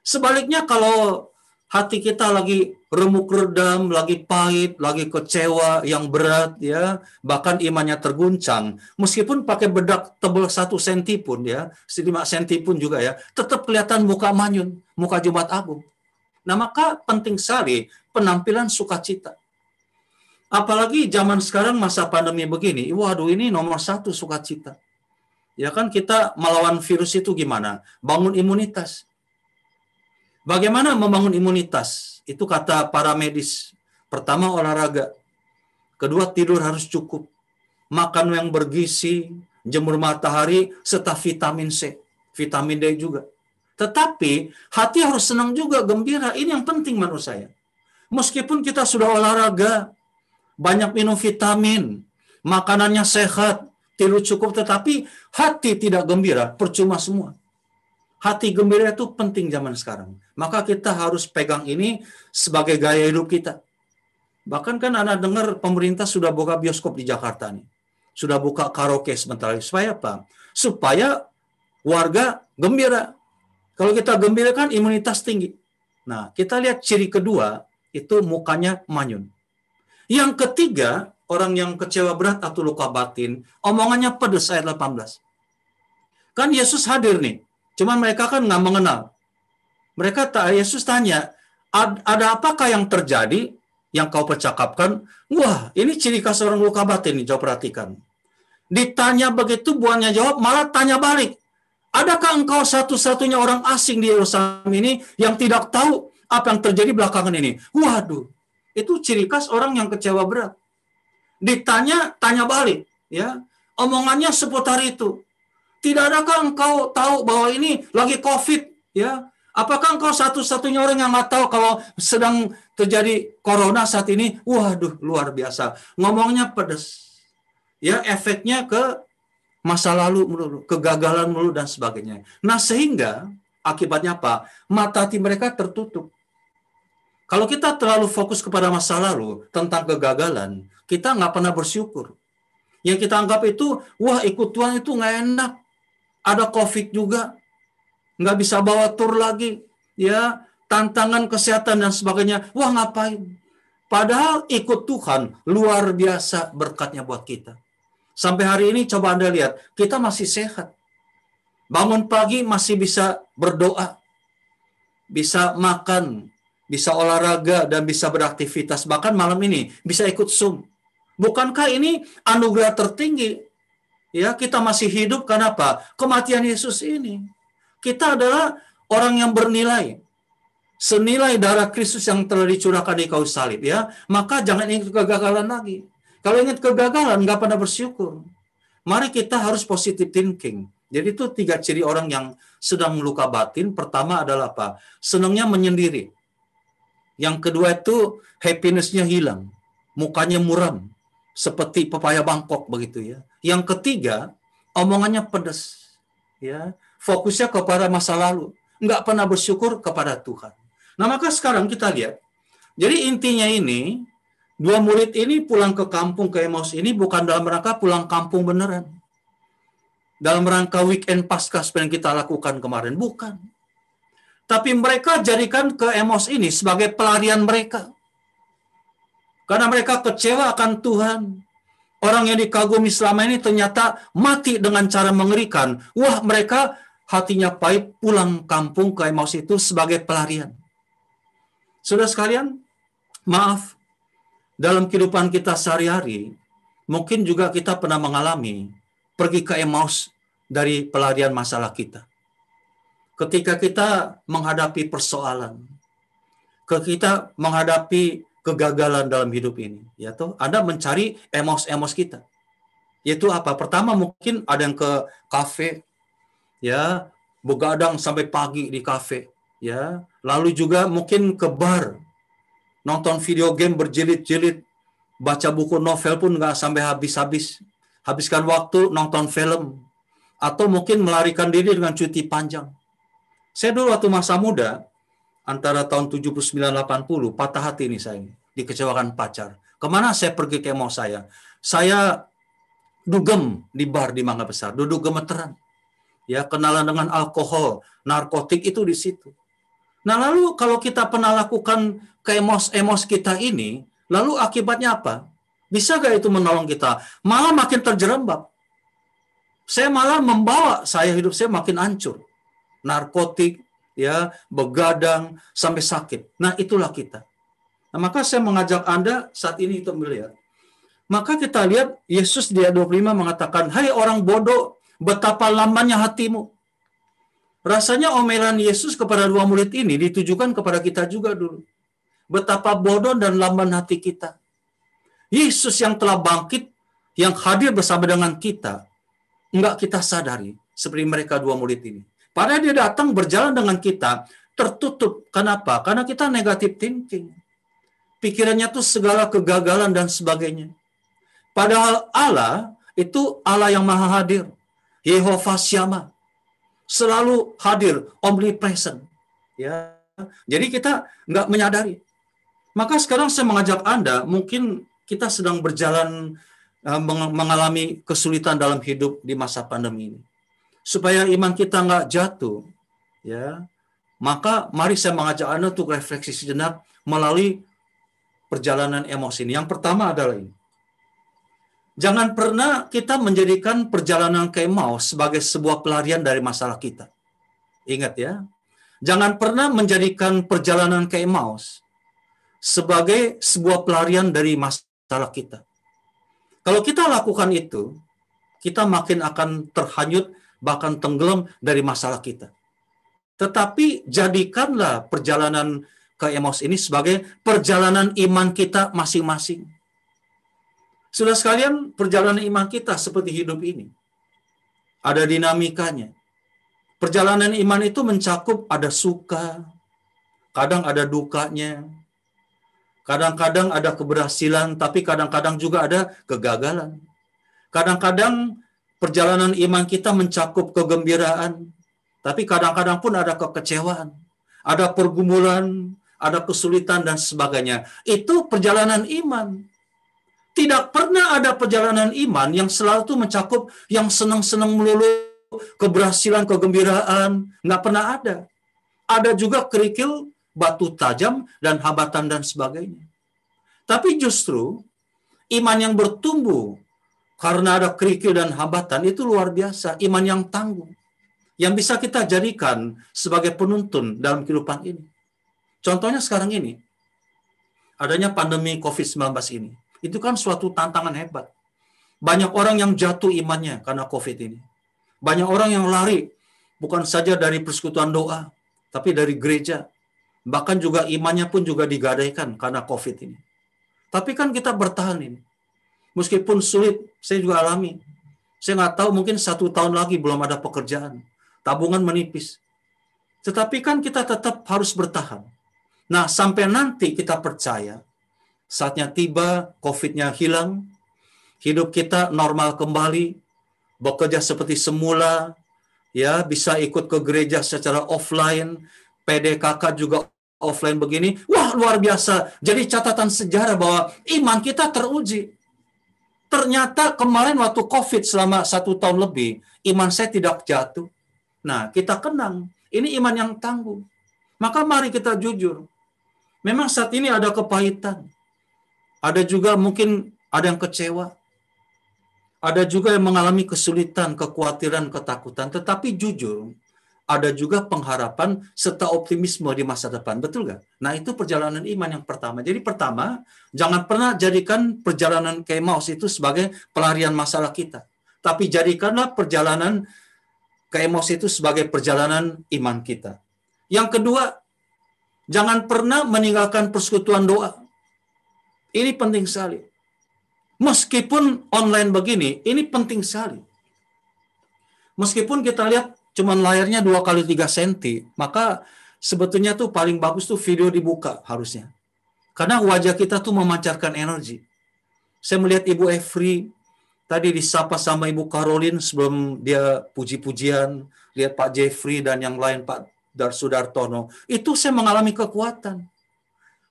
Sebaliknya kalau hati kita lagi remuk redam, lagi pahit, lagi kecewa, yang berat, ya, bahkan imannya terguncang, meskipun pakai bedak tebal 1 senti pun, ya, 5 senti pun juga, ya, tetap kelihatan muka manyun, muka Jumat Agung. Nah, maka penting sekali penampilan sukacita. Apalagi zaman sekarang masa pandemi begini, waduh, ini nomor 1 sukacita. Ya kan, kita melawan virus itu gimana? Bangun imunitas. Bagaimana membangun imunitas? Itu kata para medis. Pertama, olahraga. Kedua, tidur harus cukup. Makan yang bergizi, jemur matahari, serta vitamin C. Vitamin D juga. Tetapi, hati harus senang juga, gembira. Ini yang penting menurut saya. Meskipun kita sudah olahraga, banyak minum vitamin, makanannya sehat, tidur cukup, tetapi hati tidak gembira, percuma semua. Hati gembira itu penting zaman sekarang. Maka kita harus pegang ini sebagai gaya hidup kita. Bahkan kan anak dengar pemerintah sudah buka bioskop di Jakarta nih. Sudah buka karaoke sebentar lagi. Supaya apa? Supaya warga gembira. Kalau kita gembira kan imunitas tinggi. Nah, kita lihat ciri kedua, itu mukanya manyun. Yang ketiga, orang yang kecewa berat atau luka batin, omongannya pedes, ayat 18. Kan Yesus hadir nih. Cuman mereka kan nggak mengenal. Yesus tanya, ada apakah yang terjadi yang kau percakapkan? Wah, ini ciri khas orang luka batin nih, coba perhatikan. Ditanya begitu, bukannya jawab, malah tanya balik. Adakah engkau satu-satunya orang asing di Yerusalem ini yang tidak tahu apa yang terjadi belakangan ini? Waduh, itu ciri khas orang yang kecewa berat. Ditanya, tanya balik. Ya, omongannya seputar itu. Tidak adakah engkau tahu bahwa ini lagi COVID? Ya, apakah engkau satu-satunya orang yang nggak tahu kalau sedang terjadi corona saat ini? Waduh, luar biasa. Ngomongnya pedas. Ya, efeknya ke masa lalu melulu, kegagalan melulu dan sebagainya. Nah, sehingga akibatnya apa? Mata hati mereka tertutup. Kalau kita terlalu fokus kepada masa lalu tentang kegagalan, kita nggak pernah bersyukur. Yang kita anggap itu, wah, ikut Tuhan itu nggak enak. Ada COVID juga, nggak bisa bawa tur lagi, ya, tantangan kesehatan dan sebagainya. Wah, ngapain? Padahal ikut Tuhan luar biasa berkatnya buat kita. Sampai hari ini coba Anda lihat, kita masih sehat. Bangun pagi masih bisa berdoa, bisa makan, bisa olahraga, dan bisa beraktivitas. Bahkan malam ini bisa ikut Zoom. Bukankah ini anugerah tertinggi? Ya, kita masih hidup karena apa? Kematian Yesus ini. Kita adalah orang yang bernilai. Senilai darah Kristus yang telah dicurahkan di kayu salib, ya. Maka jangan ingat kegagalan lagi. Kalau ingat kegagalan, nggak pernah bersyukur. Mari kita harus positive thinking. Jadi itu 3 ciri orang yang sedang luka batin. Pertama adalah apa? Senangnya menyendiri. Yang kedua itu happiness-nya hilang. Mukanya muram. seperti pepaya Bangkok begitu ya. Yang ketiga, omongannya pedas. Ya, fokusnya kepada masa lalu, nggak pernah bersyukur kepada Tuhan. Nah, maka sekarang kita lihat. Jadi intinya ini, dua murid ini pulang ke kampung ke Emmaus ini bukan dalam rangka pulang kampung beneran. Dalam rangka weekend Paskah seperti yang kita lakukan kemarin, bukan. Tapi mereka jadikan ke Emmaus ini sebagai pelarian mereka. Karena mereka kecewa akan Tuhan. Orang yang dikagumi selama ini ternyata mati dengan cara mengerikan. Wah, mereka hatinya pahit, pulang kampung ke Emmaus itu sebagai pelarian. Saudara sekalian, maaf, dalam kehidupan kita sehari-hari, mungkin juga kita pernah mengalami pergi ke Emmaus dari pelarian masalah kita. Ketika kita menghadapi persoalan, kita menghadapi kegagalan dalam hidup ini, ya toh, Anda mencari Emmaus kita. Yaitu apa? Pertama mungkin ada yang ke kafe, ya, begadang sampai pagi di kafe, ya. Lalu juga mungkin ke bar, nonton video game berjilid-jilid, baca buku novel pun nggak sampai habis-habis, habiskan waktu nonton film, atau mungkin melarikan diri dengan cuti panjang. Saya dulu waktu masa muda, antara tahun 79-80, patah hati nih saya, dikecewakan pacar. Kemana saya pergi ke Emmaus saya? Saya dugem di bar di Mangga Besar, duduk gemeteran. Ya, kenalan dengan alkohol, narkotik itu di situ. Nah, lalu kalau kita pernah lakukan ke Emmaus kita ini, lalu akibatnya apa? Bisa gak itu menolong kita? Malah makin terjerembab. Saya malah membawa hidup saya makin hancur. Narkotik, ya, begadang, sampai sakit. Nah, itulah kita. Nah, maka saya mengajak Anda saat ini untuk melihat. Maka kita lihat, Yesus di ayat 25 mengatakan, "Hai orang bodoh, betapa lambannya hatimu." Rasanya omelan Yesus kepada dua murid ini ditujukan kepada kita juga dulu. Betapa bodoh dan lamban hati kita. Yesus yang telah bangkit, yang hadir bersama dengan kita, enggak kita sadari, seperti mereka dua murid ini. Padahal dia datang berjalan dengan kita, tertutup. Kenapa? Karena kita negative thinking. Pikirannya tuh segala kegagalan dan sebagainya. Padahal Allah itu Allah yang maha hadir. Yehova Syama. Selalu hadir, omnipresent. Ya. Jadi kita nggak menyadari. Maka sekarang saya mengajak Anda, mungkin kita sedang berjalan mengalami kesulitan dalam hidup di masa pandemi ini. Supaya iman kita nggak jatuh, ya, maka mari saya mengajak Anda untuk refleksi sejenak melalui perjalanan Emmaus ini. Yang pertama adalah ini. Jangan pernah kita menjadikan perjalanan ke Emmaus sebagai sebuah pelarian dari masalah kita. Ingat ya, jangan pernah menjadikan perjalanan ke Emmaus sebagai sebuah pelarian dari masalah kita. Kalau kita lakukan itu, kita makin akan terhanyut, bahkan tenggelam dari masalah kita. Tetapi jadikanlah perjalanan ke Emmaus ini sebagai perjalanan iman kita masing-masing. Sudah sekalian, perjalanan iman kita seperti hidup ini. Ada dinamikanya. Perjalanan iman itu mencakup ada suka, kadang ada dukanya, kadang-kadang ada keberhasilan, tapi kadang-kadang juga ada kegagalan. Kadang-kadang perjalanan iman kita mencakup kegembiraan, tapi kadang-kadang pun ada kekecewaan, ada pergumulan, ada kesulitan dan sebagainya. Itu perjalanan iman. Tidak pernah ada perjalanan iman yang selalu itu mencakup yang senang-senang melulu, keberhasilan, kegembiraan. Nggak pernah ada. Ada juga kerikil, batu tajam, dan hambatan dan sebagainya. Tapi justru iman yang bertumbuh karena ada kerikil dan hambatan itu luar biasa. Iman yang tangguh. Yang bisa kita jadikan sebagai penuntun dalam kehidupan ini. Contohnya sekarang ini. Adanya pandemi COVID-19 ini. Itu kan suatu tantangan hebat. Banyak orang yang jatuh imannya karena COVID ini. Banyak orang yang lari. Bukan saja dari persekutuan doa. Tapi dari gereja. Bahkan juga imannya pun juga digadaikan karena COVID ini. Tapi kan kita bertahan ini. Meskipun sulit, saya juga alami. Saya nggak tahu, mungkin 1 tahun lagi belum ada pekerjaan. Tabungan menipis. Tetapi kan kita tetap harus bertahan. Nah, sampai nanti kita percaya, saatnya tiba, COVID-nya hilang, hidup kita normal kembali, bekerja seperti semula, ya, bisa ikut ke gereja secara offline, PDKK juga offline begini. Wah, luar biasa. Jadi catatan sejarah bahwa iman kita teruji. Ternyata kemarin waktu COVID selama 1 tahun lebih, iman saya tidak jatuh. Nah, kita kenang, ini iman yang tangguh. Maka mari kita jujur. Memang saat ini ada kepahitan. Ada juga mungkin ada yang kecewa. Ada juga yang mengalami kesulitan, kekhawatiran, ketakutan. Tetapi jujur, ada juga pengharapan serta optimisme di masa depan. Betul nggak? Nah, itu perjalanan iman yang pertama. Jadi pertama, jangan pernah jadikan perjalanan ke Emmaus itu sebagai pelarian masalah kita. Tapi jadikanlah perjalanan ke Emmaus itu sebagai perjalanan iman kita. Yang kedua, jangan pernah meninggalkan persekutuan doa. Ini penting sekali. Meskipun online begini, ini penting sekali. Meskipun kita lihat cuman layarnya 2x3 cm, maka sebetulnya tuh paling bagus tuh video dibuka harusnya. Karena wajah kita tuh memancarkan energi. Saya melihat Ibu Efri, tadi disapa sama Ibu Caroline sebelum dia puji-pujian, lihat Pak Jeffrey dan yang lain, Pak Sudartono. Itu saya mengalami kekuatan.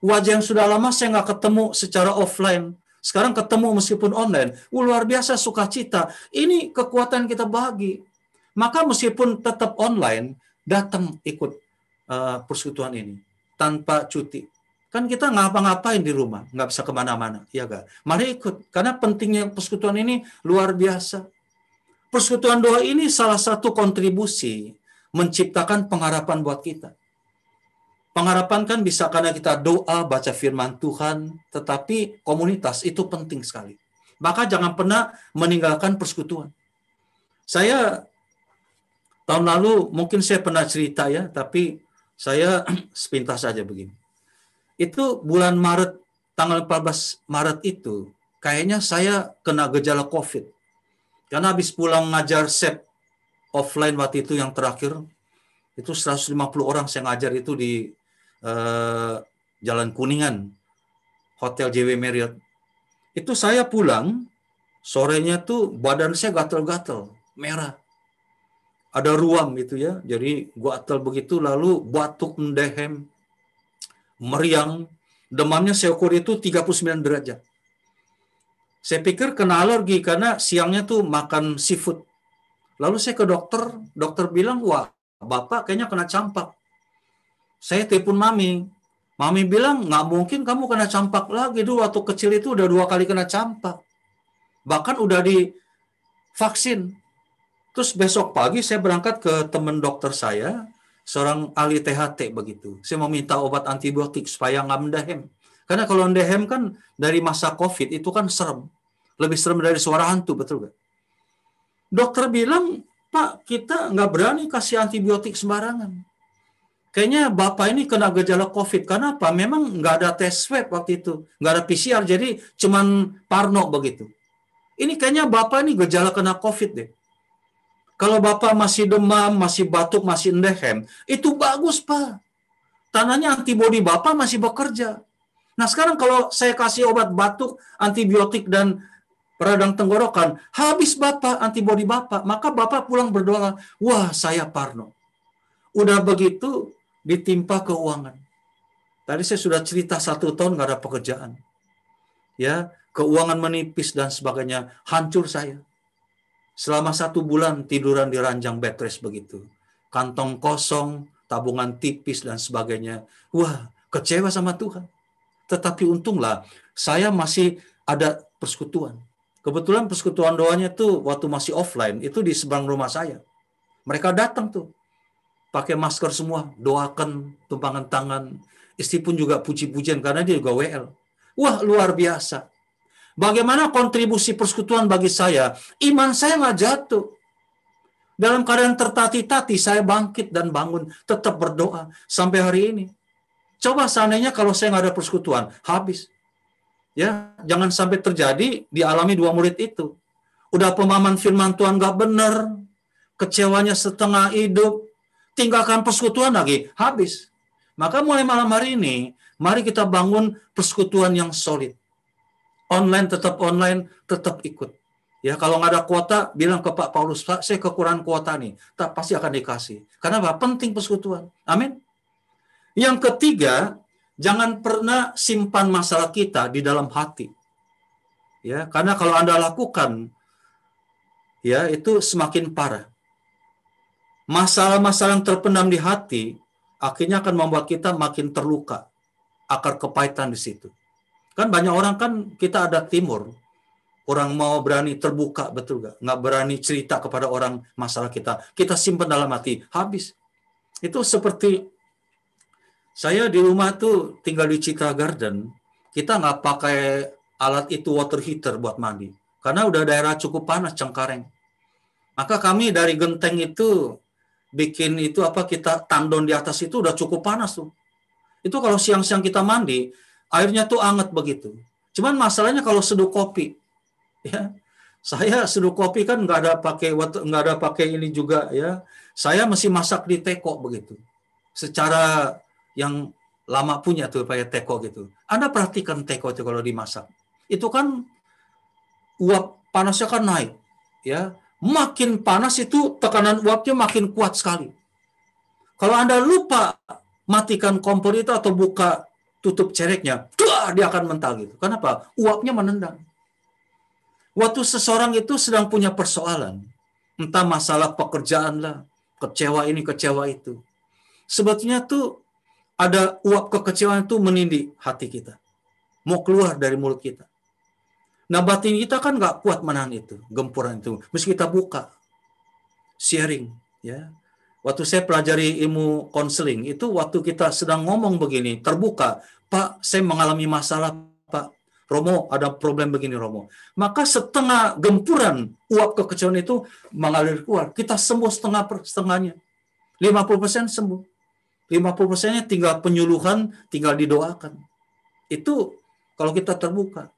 Wajah yang sudah lama saya nggak ketemu secara offline. Sekarang ketemu meskipun online. Luar biasa sukacita. Ini kekuatan kita bagi. Maka meskipun tetap online, datang ikut persekutuan ini. Tanpa cuti. Kan kita ngapa-ngapain di rumah. Nggak bisa kemana-mana. Ya gak? Mari ikut. Karena pentingnya persekutuan ini luar biasa. Persekutuan doa ini salah satu kontribusi menciptakan pengharapan buat kita. Pengharapan kan bisa karena kita doa, baca firman Tuhan, tetapi komunitas itu penting sekali. Maka jangan pernah meninggalkan persekutuan. Saya tahun lalu, mungkin saya pernah cerita ya, tapi saya sepintas saja begini. Itu bulan Maret, tanggal 14 Maret itu, kayaknya saya kena gejala COVID. Karena habis pulang ngajar SEP offline waktu itu yang terakhir, itu 150 orang saya ngajar itu di Jalan Kuningan, Hotel JW Marriott. Itu saya pulang, sorenya tuh badan saya gatal-gatal, merah. Ada ruam gitu ya, jadi gatal begitu, lalu batuk mendehem, meriang, demamnya saya ukur itu 39 derajat. Saya pikir kena alergi karena siangnya tuh makan seafood. Lalu saya ke dokter, dokter bilang, wah, Bapak kayaknya kena campak. Saya telepon Mami. Mami bilang, nggak mungkin kamu kena campak lagi. Dulu waktu kecil itu udah 2 kali kena campak. Bahkan udah divaksin. Terus besok pagi saya berangkat ke teman dokter saya, seorang ahli THT begitu. Saya mau minta obat antibiotik supaya nggak mendehem. Karena kalau mendehem kan dari masa COVID itu kan serem. Lebih serem dari suara hantu, betul nggak? Dokter bilang, Pak, kita nggak berani kasih antibiotik sembarangan. Kayaknya Bapak ini kena gejala COVID. Kenapa? Memang nggak ada tes swab waktu itu. Nggak ada PCR, jadi cuman parno begitu. Ini kayaknya Bapak ini gejala kena COVID deh. Kalau Bapak masih demam, masih batuk, masih endehem, itu bagus, Pak. Tandanya antibodi Bapak masih bekerja. Nah sekarang kalau saya kasih obat batuk, antibiotik, dan peradang tenggorokan, habis Bapak, antibodi Bapak, maka Bapak pulang berdoa, wah saya parno. Udah begitu, ditimpa keuangan. Tadi saya sudah cerita 1 tahun nggak ada pekerjaan. Ya, keuangan menipis dan sebagainya. Hancur saya. Selama 1 bulan tiduran di ranjang bed rest begitu. Kantong kosong, tabungan tipis dan sebagainya. Wah, kecewa sama Tuhan. Tetapi untunglah, saya masih ada persekutuan. Kebetulan persekutuan doanya tuh waktu masih offline, itu di seberang rumah saya. Mereka datang tuh. Pakai masker semua, doakan, tumpangan tangan. Istri pun juga puji-pujian karena dia juga WL. Wah, luar biasa. Bagaimana kontribusi persekutuan bagi saya? Iman saya nggak jatuh. Dalam keadaan tertati-tati, saya bangkit dan bangun, tetap berdoa sampai hari ini. Coba seandainya kalau saya nggak ada persekutuan, habis. Ya, jangan sampai terjadi dialami 2 murid itu. Udah pemahaman firman Tuhan nggak benar, kecewanya setengah hidup, tinggalkan persekutuan lagi, habis. Maka mulai malam hari ini, mari kita bangun persekutuan yang solid. Online, tetap ikut. Ya, kalau nggak ada kuota, bilang ke Pak Paulus, Pak, saya kekurangan kuota nih. Pasti akan dikasih. Karena apa? Penting persekutuan. Amin. Yang ketiga, jangan pernah simpan masalah kita di dalam hati. Ya, karena kalau Anda lakukan, ya, itu semakin parah. Masalah-masalah yang terpendam di hati akhirnya akan membuat kita makin terluka. Akar kepahitan di situ. Kan banyak orang kan kita ada timur. Orang mau berani terbuka, betul gak? Nggak berani cerita kepada orang masalah kita. Kita simpan dalam hati, habis. Itu seperti saya di rumah tuh tinggal di Citra Garden. Kita nggak pakai alat itu water heater buat mandi. Karena udah daerah cukup panas, Cengkareng. Maka kami dari genteng itu bikin itu kita tandon di atas itu udah cukup panas tuh. Itu kalau siang-siang kita mandi, airnya tuh anget begitu. Cuman masalahnya kalau seduh kopi, ya, saya seduh kopi kan nggak ada pakai ini juga ya. Saya mesti masak di teko begitu. Secara yang lama punya tuh pakai teko gitu. Anda perhatikan teko itu kalau dimasak, itu kan uap panasnya kan naik, ya. Makin panas itu tekanan uapnya makin kuat sekali. Kalau Anda lupa matikan kompor itu atau buka tutup cereknya, dia akan mental gitu. Kenapa? Uapnya menendang. Waktu seseorang itu sedang punya persoalan, entah masalah pekerjaan lah, kecewa ini, kecewa itu. Sebetulnya tuh ada uap kekecewaan itu menindih hati kita. Mau keluar dari mulut kita. Nah, batin kita kan nggak kuat menahan itu, gempuran itu. Mesti kita buka, sharing, ya. Waktu saya pelajari ilmu konseling, itu waktu kita sedang ngomong begini, terbuka, Pak, saya mengalami masalah, Pak. Romo, ada problem begini, Romo. Maka setengah gempuran uap kekecewaan itu mengalir keluar. Kita sembuh setengahnya. 50% sembuh. 50%-nya tinggal penyuluhan, tinggal didoakan. Itu kalau kita terbuka.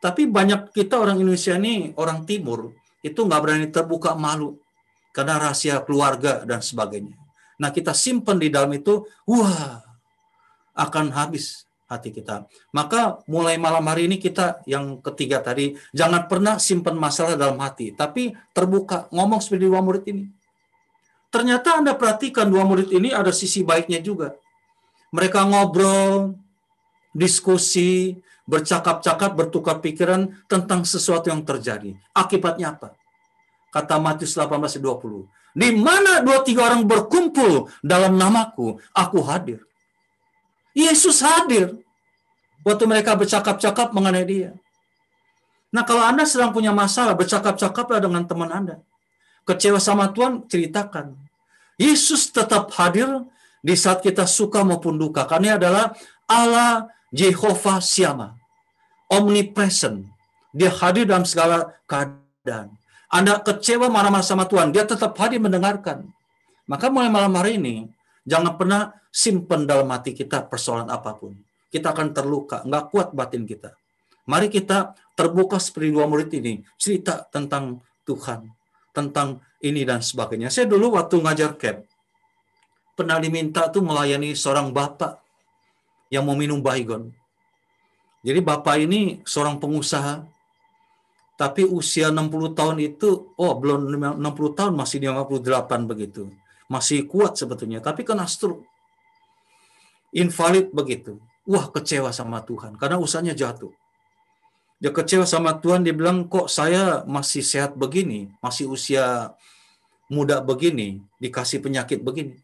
Tapi banyak kita orang Indonesia ini, orang timur, itu nggak berani terbuka, malu. Karena rahasia keluarga dan sebagainya. Nah, kita simpan di dalam itu, akan habis hati kita. Maka mulai malam hari ini kita yang ketiga tadi, jangan pernah simpan masalah dalam hati. Tapi terbuka, ngomong seperti dua murid ini. Ternyata Anda perhatikan dua murid ini ada sisi baiknya juga. Mereka ngobrol, diskusi, bercakap-cakap, bertukar pikiran tentang sesuatu yang terjadi. Akibatnya apa? Kata Matius 18:20. Di mana 2-3 orang berkumpul dalam namaku, aku hadir. Yesus hadir waktu mereka bercakap-cakap mengenai dia. Nah, kalau Anda sedang punya masalah, bercakap-cakaplah dengan teman Anda. Kecewa sama Tuhan, ceritakan. Yesus tetap hadir di saat kita suka maupun duka. Karena dia adalah Allah Jehovah Shammah. Omnipresent. Dia hadir dalam segala keadaan. Anda kecewa marah-marah sama Tuhan, dia tetap hadir mendengarkan. Maka mulai malam hari ini, jangan pernah simpan dalam hati kita persoalan apapun. Kita akan terluka, nggak kuat batin kita. Mari kita terbuka seperti dua murid ini, cerita tentang Tuhan, tentang ini dan sebagainya. Saya dulu waktu ngajar camp, pernah diminta tuh melayani seorang bapak yang mau minum baygon. Jadi bapak ini seorang pengusaha, tapi usia 60 tahun itu, belum 60 tahun, masih 58 begitu. Masih kuat sebetulnya, tapi kena stroke. Invalid begitu. Wah, kecewa sama Tuhan, karena usahanya jatuh. Dia kecewa sama Tuhan, dia bilang, kok saya masih sehat begini, masih usia muda begini, dikasih penyakit begini.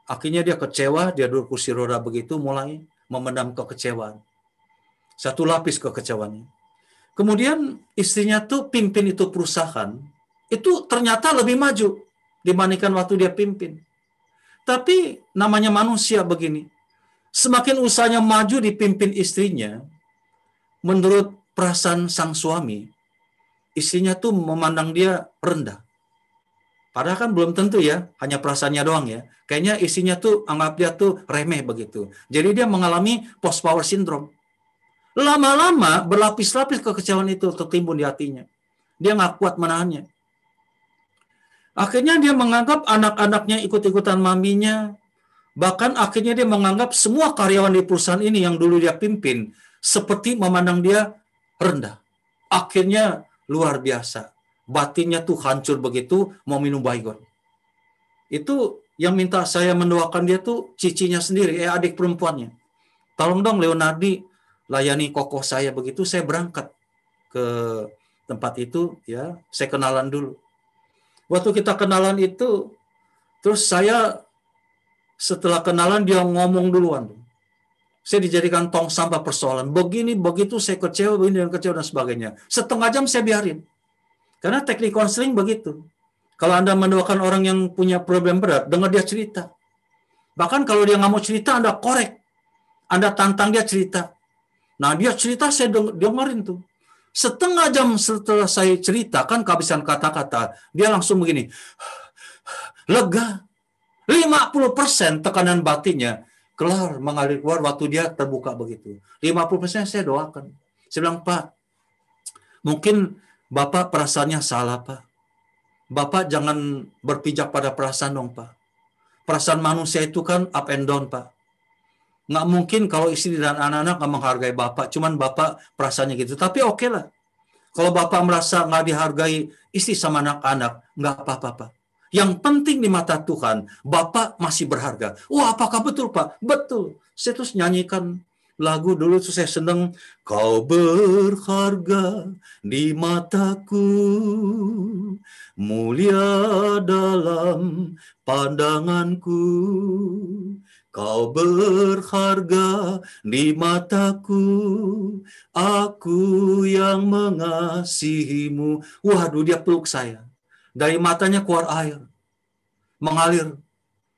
Akhirnya dia kecewa, dia duduk kursi roda begitu, mulai memendam kekecewaan. Satu lapis kekecewaannya. Kemudian istrinya tuh pimpin itu perusahaan, itu ternyata lebih maju dibandingkan waktu dia pimpin. Tapi namanya manusia begini, semakin usahanya maju dipimpin istrinya, menurut perasaan sang suami, istrinya tuh memandang dia rendah. Padahal kan belum tentu ya, hanya perasaannya doang ya. Kayaknya istrinya tuh anggap dia tuh remeh begitu. Jadi dia mengalami post power syndrome. Lama-lama berlapis-lapis kekecewaan itu tertimbun di hatinya. Dia nggak kuat menahannya. Akhirnya dia menganggap anak-anaknya ikut-ikutan maminya. Bahkan akhirnya dia menganggap semua karyawan di perusahaan ini yang dulu dia pimpin seperti memandang dia rendah. Akhirnya luar biasa. Batinnya tuh hancur begitu, mau minum baygon. Itu yang minta saya mendoakan dia tuh cicinya sendiri, adik perempuannya. Tolong dong Leonardi layani kokoh saya begitu. Saya berangkat ke tempat itu, ya, saya kenalan dulu. Waktu kita kenalan itu, terus saya setelah kenalan dia ngomong duluan. Saya dijadikan tong sampah persoalan. Begini, begitu, saya kecewa, begini dan kecewa dan sebagainya. Setengah jam saya biarin. Karena teknik konseling begitu. Kalau Anda mendoakan orang yang punya problem berat, dengar dia cerita. Bahkan kalau dia nggak mau cerita, Anda korek. Anda tantang dia cerita. Nah, dia cerita, saya dengerin tuh. Setengah jam setelah saya cerita, kan kehabisan kata-kata, dia langsung begini. Lega. 50% tekanan batinnya kelar, mengalir keluar waktu dia terbuka begitu. 50% saya doakan. Saya bilang, Pak, mungkin Bapak perasaannya salah, Pak. Bapak jangan berpijak pada perasaan dong, Pak. Perasaan manusia itu kan up and down, Pak. Nggak mungkin kalau istri dan anak-anak nggak menghargai Bapak. Cuman Bapak perasaannya gitu. Tapi oke lah. Kalau Bapak merasa nggak dihargai istri sama anak-anak, nggak apa-apa, Pak. Yang penting di mata Tuhan, Bapak masih berharga. Wah, apakah betul, Pak? Betul. Saya terus nyanyikan lagu dulu, terus saya seneng. Kau berharga di mataku, mulia dalam pandanganku. Kau berharga di mataku, aku yang mengasihimu. Waduh, dia peluk saya. Dari matanya keluar air, mengalir,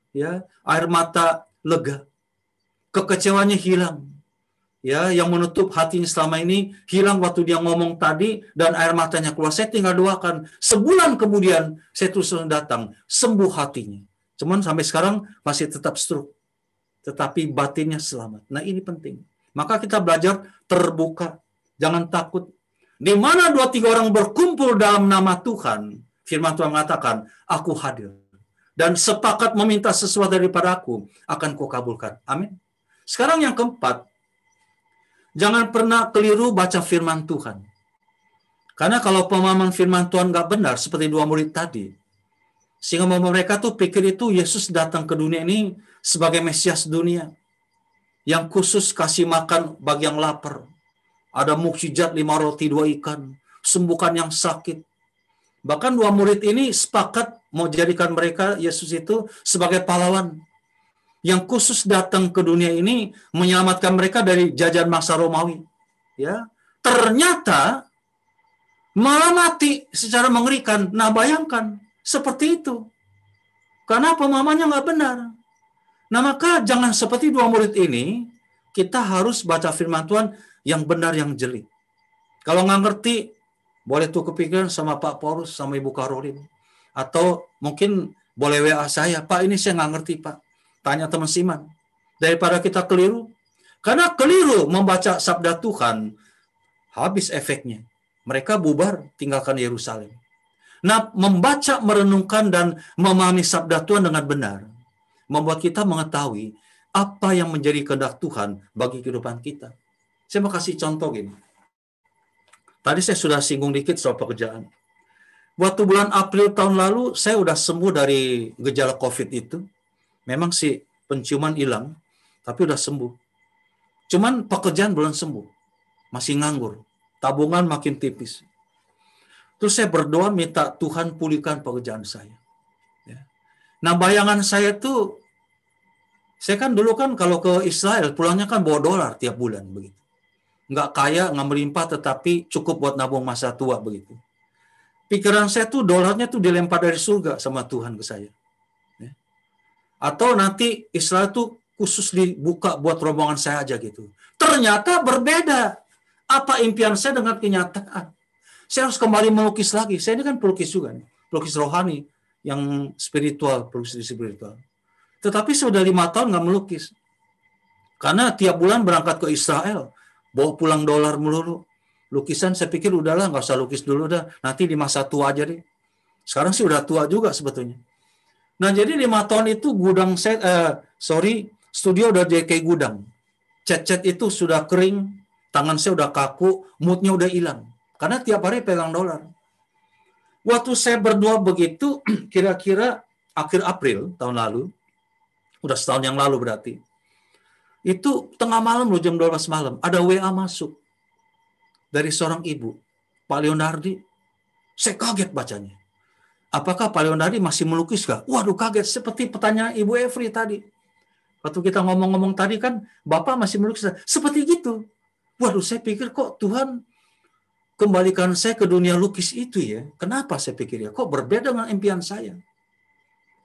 ya, air mata lega, kekecewaannya hilang, ya, yang menutup hatinya selama ini hilang waktu dia ngomong tadi dan air matanya keluar. Saya tinggal doakan. Sebulan kemudian saya terus datang, sembuh hatinya. Cuman sampai sekarang masih tetap stroke, tetapi batinnya selamat. Nah, ini penting. Maka kita belajar terbuka, jangan takut. Di mana 2-3 orang berkumpul dalam nama Tuhan, firman Tuhan mengatakan, aku hadir. Dan sepakat meminta sesuatu daripada aku, akan kau kabulkan. Amin. Sekarang yang keempat, jangan pernah keliru baca firman Tuhan. Karena kalau pemahaman firman Tuhan nggak benar, seperti 2 murid tadi, sehingga mereka tuh pikir itu Yesus datang ke dunia ini sebagai Mesias dunia, yang khusus kasih makan bagi yang lapar. Ada mukjizat 5 roti 2 ikan, sembuhkan yang sakit. Bahkan 2 murid ini sepakat mau jadikan mereka, Yesus itu, sebagai pahlawan yang khusus datang ke dunia ini menyelamatkan mereka dari jajahan masa Romawi. Ya, ternyata malah mati secara mengerikan. Nah, bayangkan seperti itu. Karena pemahamannya nggak benar. Nah, maka jangan seperti 2 murid ini, kita harus baca firman Tuhan yang benar, yang jeli. Kalau nggak ngerti, boleh tuh kepikiran sama Pak Porus, sama Ibu Karolin. Atau mungkin boleh WA saya, Pak ini saya nggak ngerti Pak. Tanya teman Siman. Daripada kita keliru. Karena keliru membaca sabda Tuhan, habis efeknya. Mereka bubar, tinggalkan Yerusalem. Nah, membaca, merenungkan, dan memahami sabda Tuhan dengan benar, membuat kita mengetahui apa yang menjadi kehendak Tuhan bagi kehidupan kita. Saya mau kasih contoh gini. Tadi saya sudah singgung dikit soal pekerjaan. Waktu bulan April tahun lalu, saya udah sembuh dari gejala COVID itu. Memang sih penciuman hilang, tapi udah sembuh. Cuman pekerjaan belum sembuh. Masih nganggur. Tabungan makin tipis. Terus saya berdoa minta Tuhan pulihkan pekerjaan saya. Ya. Nah, bayangan saya tuh, saya kan dulu kan kalau ke Israel, pulangnya kan bawa dolar tiap bulan begitu. Nggak kaya, nggak melimpah, tetapi cukup buat nabung masa tua begitu. Pikiran saya tuh dolarnya tuh dilempar dari surga sama Tuhan ke saya. Ya. Atau nanti Israel tuh khusus dibuka buat rombongan saya aja gitu. Ternyata berbeda. Apa impian saya dengan kenyataan? Saya harus kembali melukis lagi. Saya ini kan pelukis juga, nih. Pelukis rohani, yang spiritual, pelukis spiritual. Tetapi sudah 5 tahun nggak melukis. Karena tiap bulan berangkat ke Israel, bawa pulang dolar melulu. Lukisan saya pikir udahlah, nggak usah lukis dulu dah. Nanti di masa tua aja deh. Sekarang sih udah tua juga sebetulnya. Nah, jadi 5 tahun itu gudang saya, studio udah jadi kayak gudang. Cat-cat itu sudah kering, tangan saya udah kaku, moodnya udah hilang. Karena tiap hari pegang dolar. Waktu saya berdoa begitu, kira-kira akhir April tahun lalu, udah setahun yang lalu berarti, itu tengah malam loh, jam 12 malam, ada WA masuk dari seorang ibu, Pak Leonardi. Saya kaget bacanya. Apakah Pak Leonardi masih melukis gak? Waduh, kaget. Seperti pertanyaan Ibu Evri tadi. Waktu kita ngomong-ngomong tadi kan, Bapak masih melukis. Seperti gitu. Waduh, saya pikir kok Tuhan kembalikan saya ke dunia lukis itu ya. Kenapa saya pikir ya? Kok berbeda dengan impian saya?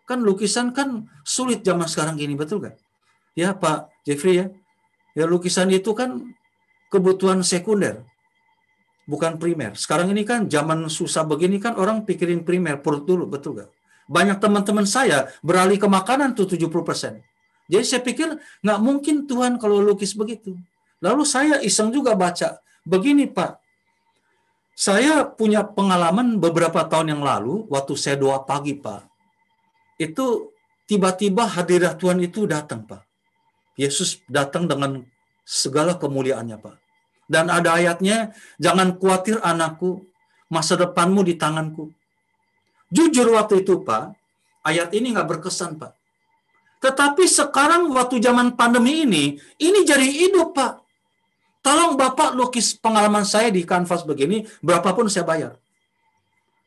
Kan lukisan kan sulit zaman sekarang gini, betul gak? Ya Pak Jeffrey ya. Ya lukisan itu kan kebutuhan sekunder, bukan primer. Sekarang ini kan zaman susah begini kan orang pikirin primer, perut dulu, betul gak? Banyak teman-teman saya beralih ke makanan tuh 70%. Jadi saya pikir nggak mungkin Tuhan kalau lukis begitu. Lalu saya iseng juga baca. Begini Pak, saya punya pengalaman beberapa tahun yang lalu, waktu saya doa pagi Pak, itu tiba-tiba hadirat Tuhan itu datang Pak. Yesus datang dengan segala kemuliaannya Pak. Dan ada ayatnya, jangan khawatir anakku, masa depanmu di tanganku. Jujur waktu itu Pak, ayat ini nggak berkesan Pak. Tetapi sekarang waktu zaman pandemi ini jadi hidup Pak. Tolong Bapak lukis pengalaman saya di kanvas begini, berapapun saya bayar.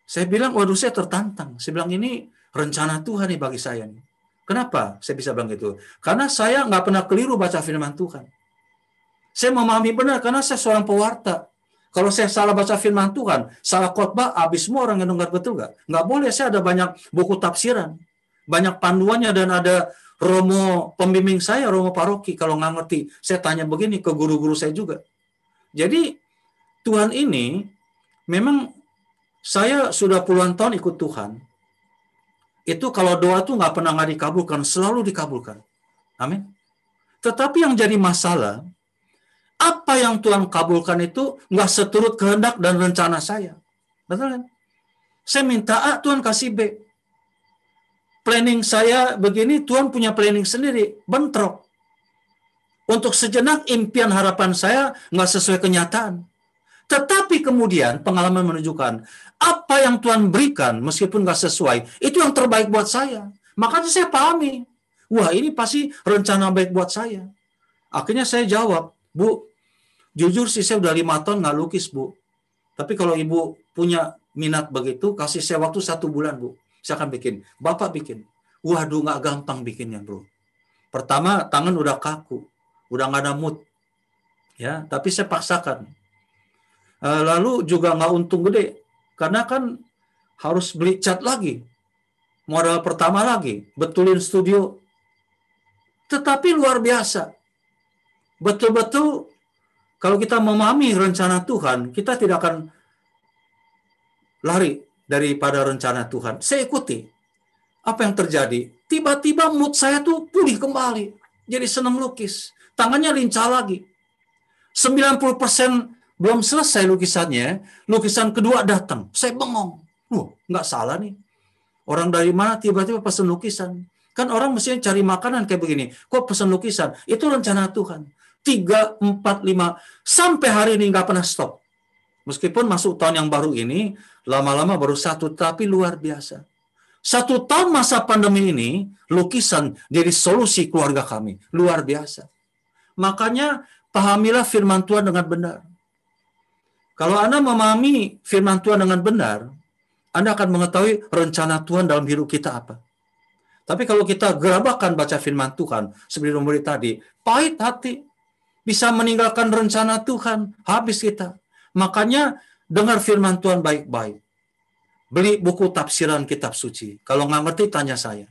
Saya bilang, waduh saya tertantang. Saya bilang ini rencana Tuhan nih bagi saya nih. Kenapa saya bisa bilang gitu? Karena saya nggak pernah keliru baca firman Tuhan. Saya memahami benar karena saya seorang pewarta. Kalau saya salah baca firman Tuhan, salah khotbah, habis semua orang yang dengar, betul nggak? Nggak boleh, saya ada banyak buku tafsiran. Banyak panduannya dan ada romo pembimbing saya, romo paroki. Kalau nggak ngerti, saya tanya begini ke guru-guru saya juga. Jadi Tuhan ini, memang saya sudah puluhan tahun ikut Tuhan. Itu kalau doa tuh nggak pernah nggak dikabulkan, selalu dikabulkan. Amin. Tetapi yang jadi masalah, apa yang Tuhan kabulkan itu nggak seturut kehendak dan rencana saya. Betul kan? Saya minta A, Tuhan kasih B. Planning saya begini, Tuhan punya planning sendiri, bentrok. Untuk sejenak impian harapan saya nggak sesuai kenyataan. Tetapi kemudian pengalaman menunjukkan apa yang Tuhan berikan meskipun nggak sesuai, itu yang terbaik buat saya. Makanya saya pahami, wah ini pasti rencana baik buat saya. Akhirnya saya jawab, Bu, jujur sih saya udah 5 tahun nggak lukis Bu. Tapi kalau Ibu punya minat begitu, kasih saya waktu 1 bulan Bu. Saya akan bikin. Bapak bikin. Waduh nggak gampang bikinnya Bro. Pertama tangan udah kaku, udah nggak ada mood. Ya, tapi saya paksakan. Lalu juga nggak untung gede, karena kan harus beli cat lagi, modal pertama lagi, betulin studio. Tetapi luar biasa, betul-betul kalau kita memahami rencana Tuhan, kita tidak akan lari daripada rencana Tuhan. Saya ikuti. Apa yang terjadi? Tiba-tiba mood saya tuh pulih kembali, jadi senang lukis, tangannya lincah lagi. 90% belum selesai lukisannya, lukisan kedua datang. Saya bengong. Nggak salah nih. Orang dari mana tiba-tiba pesan lukisan? Kan orang mestinya cari makanan kayak begini. Kok pesan lukisan? Itu rencana Tuhan. 3, 4, 5. Sampai hari ini nggak pernah stop. Meskipun masuk tahun yang baru ini, lama-lama baru 1, tapi luar biasa. 1 tahun masa pandemi ini, lukisan jadi solusi keluarga kami. Luar biasa. Makanya, pahamilah firman Tuhan dengan benar. Kalau Anda memahami firman Tuhan dengan benar, Anda akan mengetahui rencana Tuhan dalam hidup kita apa. Tapi kalau kita gerabakan baca firman Tuhan, seperti murid tadi, pahit hati, bisa meninggalkan rencana Tuhan, habis kita. Makanya dengar firman Tuhan baik-baik. Beli buku tafsiran kitab suci. Kalau nggak ngerti, tanya saya.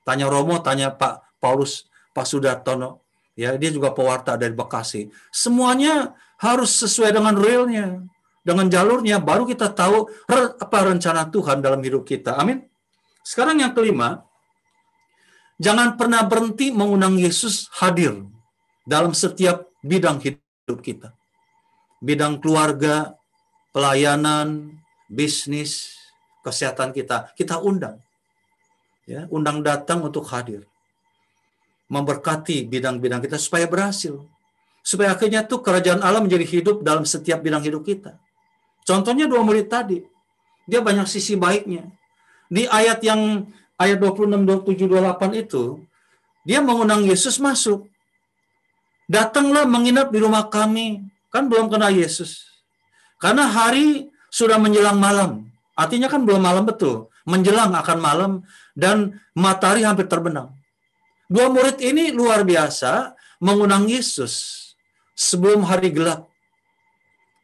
Tanya Romo, tanya Pak Paulus, Pak Sudartono. Ya, dia juga pewarta dari Bekasi. Semuanya harus sesuai dengan realnya, dengan jalurnya, baru kita tahu apa rencana Tuhan dalam hidup kita. Amin. Sekarang yang kelima, jangan pernah berhenti mengundang Yesus hadir dalam setiap bidang hidup kita. Bidang keluarga, pelayanan, bisnis, kesehatan kita undang. Ya, undang datang untuk hadir. Memberkati bidang-bidang kita supaya berhasil. supaya akhirnya tuh kerajaan Allah menjadi hidup dalam setiap bidang hidup kita. Contohnya 2 murid tadi, dia banyak sisi baiknya. Di ayat 26, 27, 28 itu, dia mengundang Yesus masuk. Datanglah menginap di rumah kami. Kan belum kenal Yesus. Karena hari sudah menjelang malam. Artinya kan belum malam betul. Menjelang akan malam dan matahari hampir terbenam. 2 murid ini luar biasa mengundang Yesus sebelum hari gelap.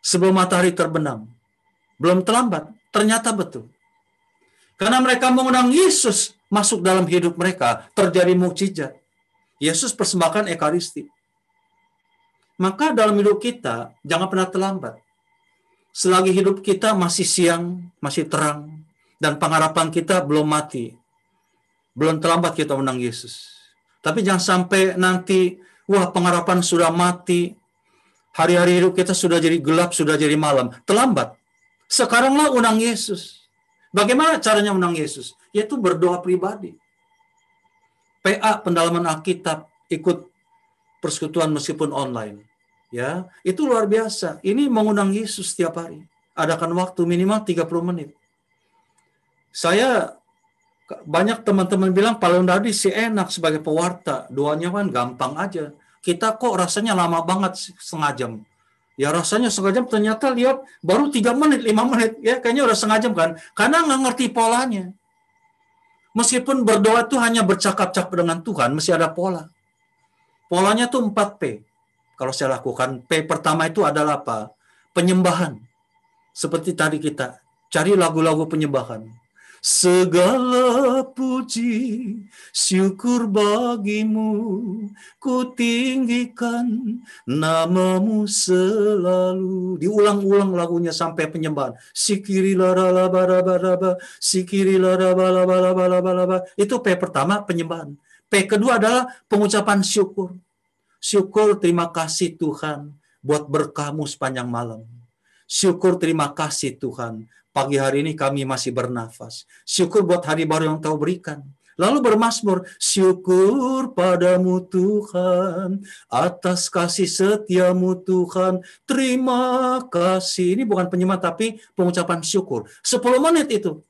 Sebelum matahari terbenam. Belum terlambat. Ternyata betul. Karena mereka mengundang Yesus masuk dalam hidup mereka, terjadi mukjizat. Yesus persembahkan Ekaristi. Maka dalam hidup kita, jangan pernah terlambat. Selagi hidup kita masih siang, masih terang, dan pengharapan kita belum mati, belum terlambat kita menang Yesus. Tapi jangan sampai nanti, wah pengharapan sudah mati, hari-hari hidup kita sudah jadi gelap, sudah jadi malam. Terlambat. Sekaranglah undang Yesus. Bagaimana caranya undang Yesus? Yaitu berdoa pribadi. PA, pendalaman Alkitab, ikut persekutuan meskipun online. Ya, itu luar biasa. Ini mengundang Yesus setiap hari. Adakan waktu minimal 30 menit. Banyak teman-teman bilang Pak Leonardi sih enak sebagai pewarta. Doanya kan gampang aja. Kita kok rasanya lama banget, setengah jam. Ya rasanya setengah jam, ternyata lihat baru 3 menit, 5 menit. Ya kayaknya udah setengah jam kan. Karena nggak ngerti polanya. Meskipun berdoa itu hanya bercakap-cakap dengan Tuhan, mesti ada pola. Polanya tuh 4P. Kalau saya lakukan, P pertama itu adalah apa? Penyembahan. Seperti tadi kita, cari lagu-lagu penyembahan. Segala puji, syukur bagimu, ku tinggikan namamu selalu. Diulang-ulang lagunya sampai penyembahan. Sikirilarabarabaraba, sikirilarabarabaraba. Itu P pertama, penyembahan. P kedua adalah pengucapan syukur. Syukur terima kasih Tuhan buat berkah-Mu sepanjang malam. Syukur terima kasih Tuhan. Pagi hari ini kami masih bernafas. Syukur buat hari baru yang Kau berikan. Lalu bermazmur, syukur padamu Tuhan, atas kasih setiamu Tuhan, terima kasih. Ini bukan penyembahan tapi pengucapan syukur. 10 menit itu.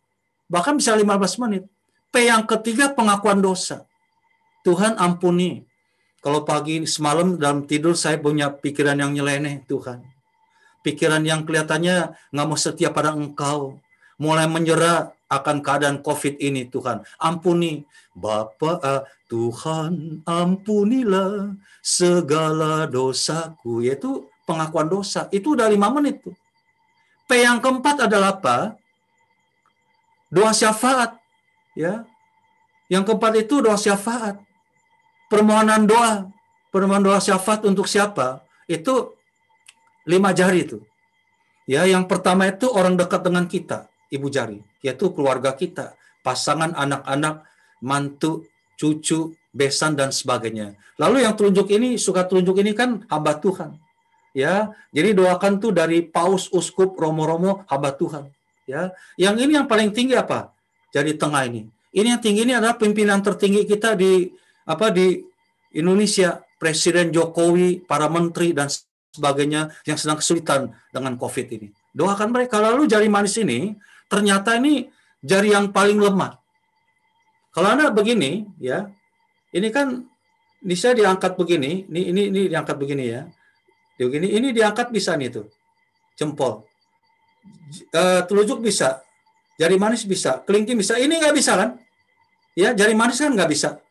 Bahkan bisa 15 menit. P yang ketiga, pengakuan dosa. Tuhan ampuni. Kalau pagi semalam dalam tidur saya punya pikiran yang nyeleneh, Tuhan. Pikiran yang kelihatannya nggak mau setia pada Engkau. Mulai menyerah akan keadaan COVID ini, Tuhan. Ampuni. Bapa, Tuhan ampunilah segala dosaku. Yaitu pengakuan dosa. Itu udah 5 menit tuh. P yang keempat adalah apa? Doa syafaat. Ya. Yang keempat itu doa syafaat. Permohonan doa syafaat untuk siapa? Itu 5 jari itu. Ya, yang pertama itu orang dekat dengan kita, ibu jari, yaitu keluarga kita, pasangan, anak-anak, mantu, cucu, besan dan sebagainya. Lalu yang suka telunjuk ini kan hamba Tuhan. Ya, jadi doakan tuh dari paus, uskup, romo-romo, hamba Tuhan. Ya, yang ini yang paling tinggi apa? Jadi tengah ini. Ini yang tinggi ini adalah pimpinan tertinggi kita di Indonesia, Presiden Jokowi, para menteri dan sebagainya yang sedang kesulitan dengan COVID ini. Doakan mereka. Lalu jari manis ini ternyata ini jari yang paling lemah. Kalau Anda begini, ya, ini kan bisa diangkat begini, ini diangkat begini ya, ini diangkat bisa nih tuh, jempol, telunjuk bisa, jari manis bisa, kelingking bisa, ini nggak bisa kan? Ya, jari manis kan nggak bisa.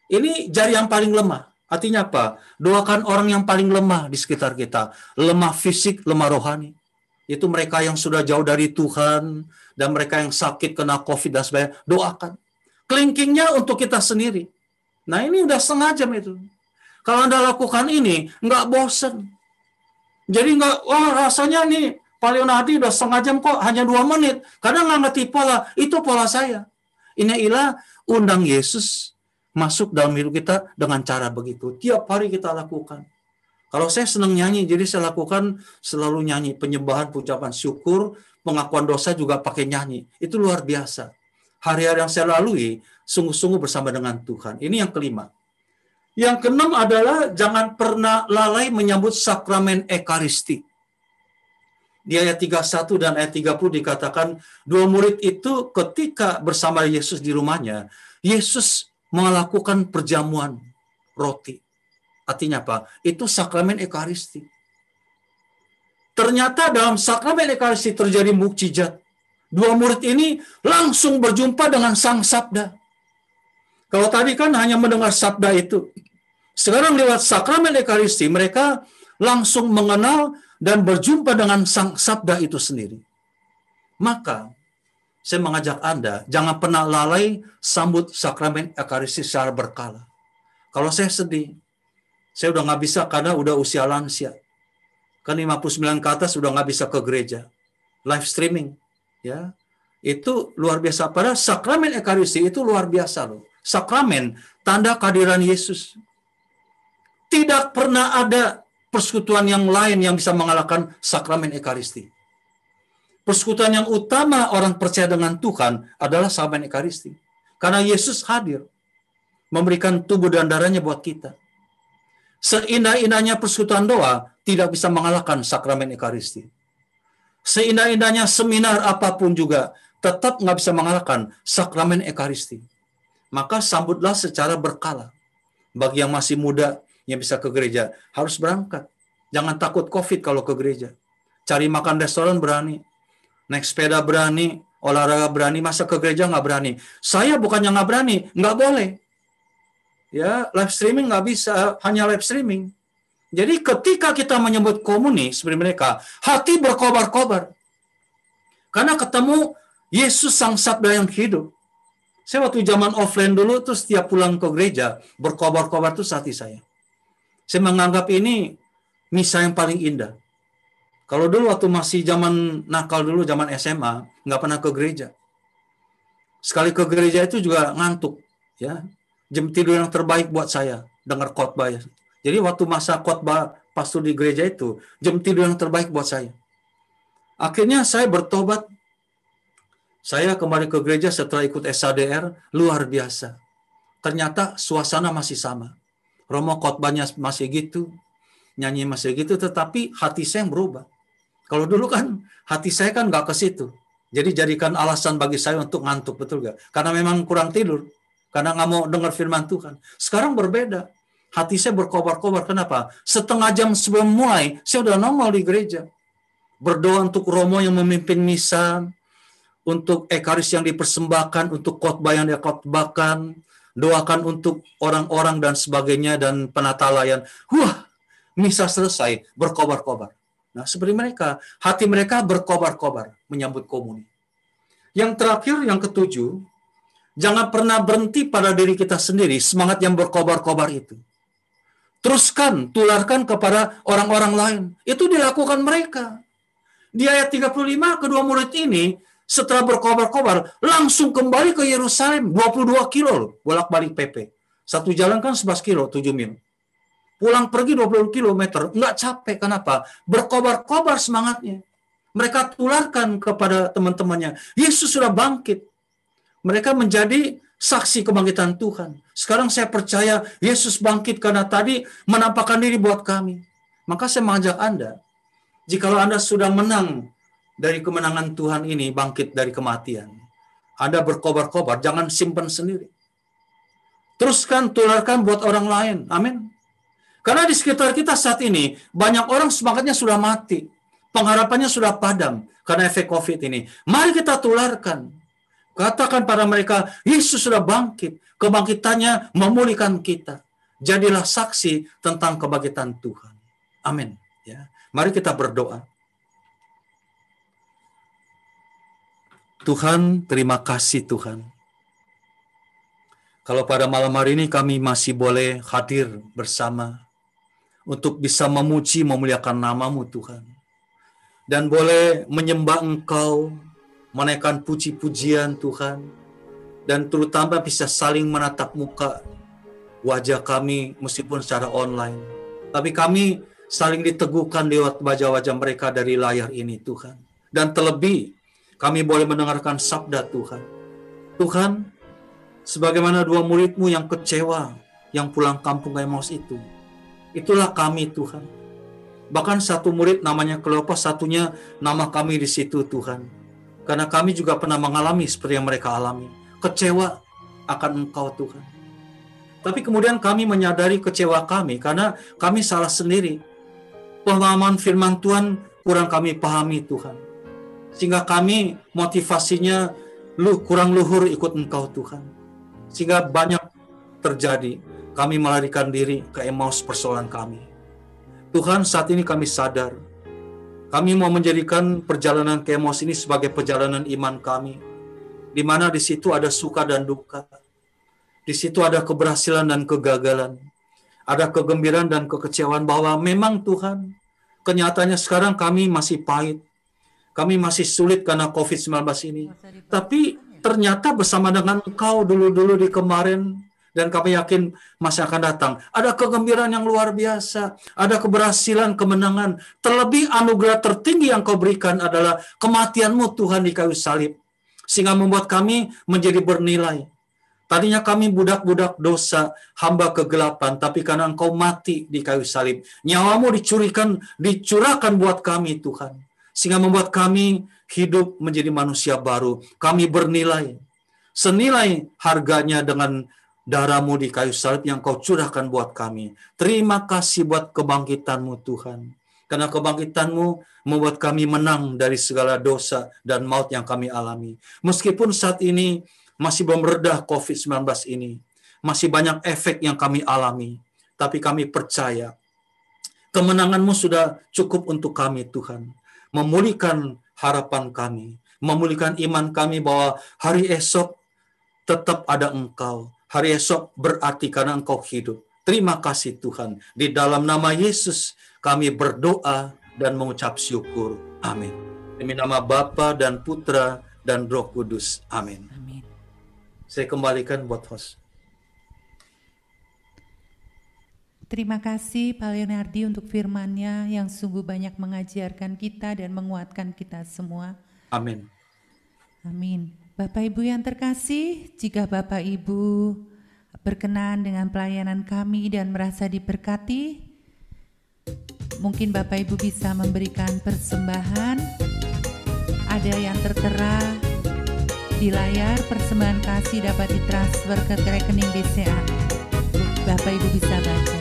Ini jari yang paling lemah. Artinya apa? Doakan orang yang paling lemah di sekitar kita. Lemah fisik, lemah rohani. Itu mereka yang sudah jauh dari Tuhan, dan mereka yang sakit kena COVID dan sebagainya. Doakan. Kelingkingnya untuk kita sendiri. Nah ini udah setengah jam itu. Kalau Anda lakukan ini, nggak bosen. Jadi rasanya nih, Pak Leonardi udah setengah jam kok, hanya 2 menit. Kadang nggak ngerti pola. Itu pola saya. Inilah undang Yesus masuk dalam hidup kita dengan cara begitu. Tiap hari kita lakukan. Kalau saya senang nyanyi, jadi saya lakukan selalu nyanyi. Penyembahan, ucapan syukur, pengakuan dosa juga pakai nyanyi. Itu luar biasa. Hari-hari yang saya lalui, sungguh-sungguh bersama dengan Tuhan. Ini yang kelima. Yang keenam adalah jangan pernah lalai menyambut sakramen Ekaristi. Di ayat 31 dan ayat 30 dikatakan, dua murid itu ketika bersama Yesus di rumahnya, Yesus melakukan perjamuan roti. Artinya apa? Itu sakramen Ekaristi. Ternyata dalam sakramen Ekaristi terjadi mukjizat. Dua murid ini langsung berjumpa dengan Sang Sabda. Kalau tadi kan hanya mendengar sabda itu. Sekarang lewat sakramen Ekaristi, mereka langsung mengenal dan berjumpa dengan Sang Sabda itu sendiri. Maka, saya mengajak Anda, jangan pernah lalai sambut sakramen Ekaristi secara berkala. Kalau saya sedih, saya udah nggak bisa karena udah usia lansia. Kan 59 ke atas udah nggak bisa ke gereja. Live streaming. Ya, itu luar biasa. Padahal sakramen Ekaristi itu luar biasa loh. Sakramen, tanda kehadiran Yesus. Tidak pernah ada persekutuan yang lain yang bisa mengalahkan sakramen Ekaristi. Persekutuan yang utama orang percaya dengan Tuhan adalah sakramen Ekaristi. Karena Yesus hadir, memberikan tubuh dan darahnya buat kita. Seindah-indahnya persekutuan doa tidak bisa mengalahkan sakramen Ekaristi. Seindah-indahnya seminar apapun juga tetap nggak bisa mengalahkan sakramen Ekaristi. Maka sambutlah secara berkala. Bagi yang masih muda yang bisa ke gereja, harus berangkat. Jangan takut COVID kalau ke gereja. Cari makan restoran berani. Naik sepeda berani. Olahraga berani. Masa ke gereja nggak berani? Saya bukannya nggak berani. Nggak boleh. Ya, live streaming nggak bisa. Hanya live streaming. Jadi ketika kita menyebut komuni seperti mereka, hati berkobar-kobar. Karena ketemu Yesus Sang Sabda yang hidup. Saya waktu zaman offline dulu tuh setiap pulang ke gereja, berkobar-kobar tuh hati saya. Saya menganggap ini misa yang paling indah. Kalau dulu waktu masih zaman nakal dulu, zaman SMA, nggak pernah ke gereja. Sekali ke gereja itu juga ngantuk. Ya, jam tidur yang terbaik buat saya, dengar khotbah. Ya. Jadi waktu masa khotbah pastor di gereja itu, jam tidur yang terbaik buat saya. Akhirnya saya bertobat. Saya kembali ke gereja setelah ikut SADR, luar biasa. Ternyata suasana masih sama. Romo khotbahnya masih gitu, nyanyi masih gitu, tetapi hati saya yang berubah. Kalau dulu kan, hati saya kan nggak ke situ. Jadi jadikan alasan bagi saya untuk ngantuk, betul nggak? Karena memang kurang tidur. Karena nggak mau dengar firman Tuhan. Sekarang berbeda. Hati saya berkobar-kobar. Kenapa? Setengah jam sebelum mulai, saya udah nongol di gereja. Berdoa untuk Romo yang memimpin misa, untuk Ekaris yang dipersembahkan, untuk khotbah yang dikhotbahkan, doakan untuk orang-orang dan sebagainya, dan penata layan. Wah, misa selesai, berkobar-kobar. Nah, seperti mereka, hati mereka berkobar-kobar menyambut komuni. Yang terakhir, yang ketujuh, jangan pernah berhenti pada diri kita sendiri, semangat yang berkobar-kobar itu. Teruskan, tularkan kepada orang-orang lain. Itu dilakukan mereka. Di ayat 35, kedua murid ini, setelah berkobar-kobar, langsung kembali ke Yerusalem, 22 kilo loh, bolak-balik PP. Satu jalan kan 11 kilo, 7 mil. Pulang pergi 20 kilometer, nggak capek, kenapa? Berkobar-kobar semangatnya. Mereka tularkan kepada teman-temannya, Yesus sudah bangkit. Mereka menjadi saksi kebangkitan Tuhan. Sekarang saya percaya Yesus bangkit karena tadi menampakkan diri buat kami. Maka saya mengajak Anda, jikalau Anda sudah menang dari kemenangan Tuhan ini, bangkit dari kematian, Anda berkobar-kobar, jangan simpan sendiri. Teruskan, tularkan buat orang lain. Amin. Karena di sekitar kita saat ini, banyak orang semangatnya sudah mati. Pengharapannya sudah padam karena efek COVID ini. Mari kita tularkan. Katakan pada mereka, Yesus sudah bangkit. Kebangkitannya memulihkan kita. Jadilah saksi tentang kebangkitan Tuhan. Amin. Ya. Mari kita berdoa. Tuhan, terima kasih Tuhan. Kalau pada malam hari ini kami masih boleh hadir bersama untuk bisa memuji, memuliakan nama-Mu Tuhan. Dan boleh menyembah Engkau, menaikkan puji-pujian Tuhan. Dan terutama bisa saling menatap muka wajah kami meskipun secara online. Tapi kami saling diteguhkan lewat wajah-wajah mereka dari layar ini Tuhan. Dan terlebih, kami boleh mendengarkan sabda Tuhan. Tuhan, sebagaimana dua murid-Mu yang kecewa, yang pulang kampung ke Emmaus itu. Itulah kami Tuhan. Bahkan satu murid namanya Kleopas, satunya nama kami di situ Tuhan. Karena kami juga pernah mengalami seperti yang mereka alami. Kecewa akan Engkau Tuhan. Tapi kemudian kami menyadari kecewa kami karena kami salah sendiri. Pemahaman firman Tuhan kurang kami pahami Tuhan. Sehingga kami motivasinya kurang luhur ikut Engkau Tuhan. Sehingga banyak terjadi. Kami melarikan diri ke Emmaus persoalan kami. Tuhan, saat ini kami sadar. Kami mau menjadikan perjalanan ke Emmaus ini sebagai perjalanan iman kami. Di mana di situ ada suka dan duka. Di situ ada keberhasilan dan kegagalan. Ada kegembiraan dan kekecewaan bahwa memang Tuhan, kenyataannya sekarang kami masih pahit. Kami masih sulit karena COVID-19 ini. Tapi ternyata bersama dengan Engkau dulu-dulu di kemarin, dan kami yakin masa akan datang, ada kegembiraan yang luar biasa, ada keberhasilan, kemenangan. Terlebih anugerah tertinggi yang Kau berikan adalah kematian-Mu Tuhan di kayu salib. Sehingga membuat kami menjadi bernilai. Tadinya kami budak-budak dosa, hamba kegelapan, tapi karena Engkau mati di kayu salib, nyawa-Mu dicurahkan buat kami Tuhan. Sehingga membuat kami hidup menjadi manusia baru. Kami bernilai. Senilai harganya dengan darah-Mu di kayu salib yang Kau curahkan buat kami. Terima kasih buat kebangkitan-Mu Tuhan. Karena kebangkitan-Mu membuat kami menang dari segala dosa dan maut yang kami alami. Meskipun saat ini masih belum reda COVID-19 ini. Masih banyak efek yang kami alami. Tapi kami percaya kemenangan-Mu sudah cukup untuk kami Tuhan. Memulihkan harapan kami. Memulihkan iman kami bahwa hari esok tetap ada Engkau. Hari esok berarti karena Engkau hidup. Terima kasih Tuhan. Di dalam nama Yesus kami berdoa dan mengucap syukur. Amin. Demi nama Bapa dan Putra dan Roh Kudus. Amin. Amin. Saya kembalikan buat host. Terima kasih Pak Leonardi untuk firman-Nya yang sungguh banyak mengajarkan kita dan menguatkan kita semua. Amin. Amin. Bapak Ibu yang terkasih, jika Bapak Ibu berkenan dengan pelayanan kami dan merasa diberkati, mungkin Bapak Ibu bisa memberikan persembahan. Ada yang tertera di layar, persembahan kasih dapat ditransfer ke rekening BCA. Bapak Ibu bisa baca.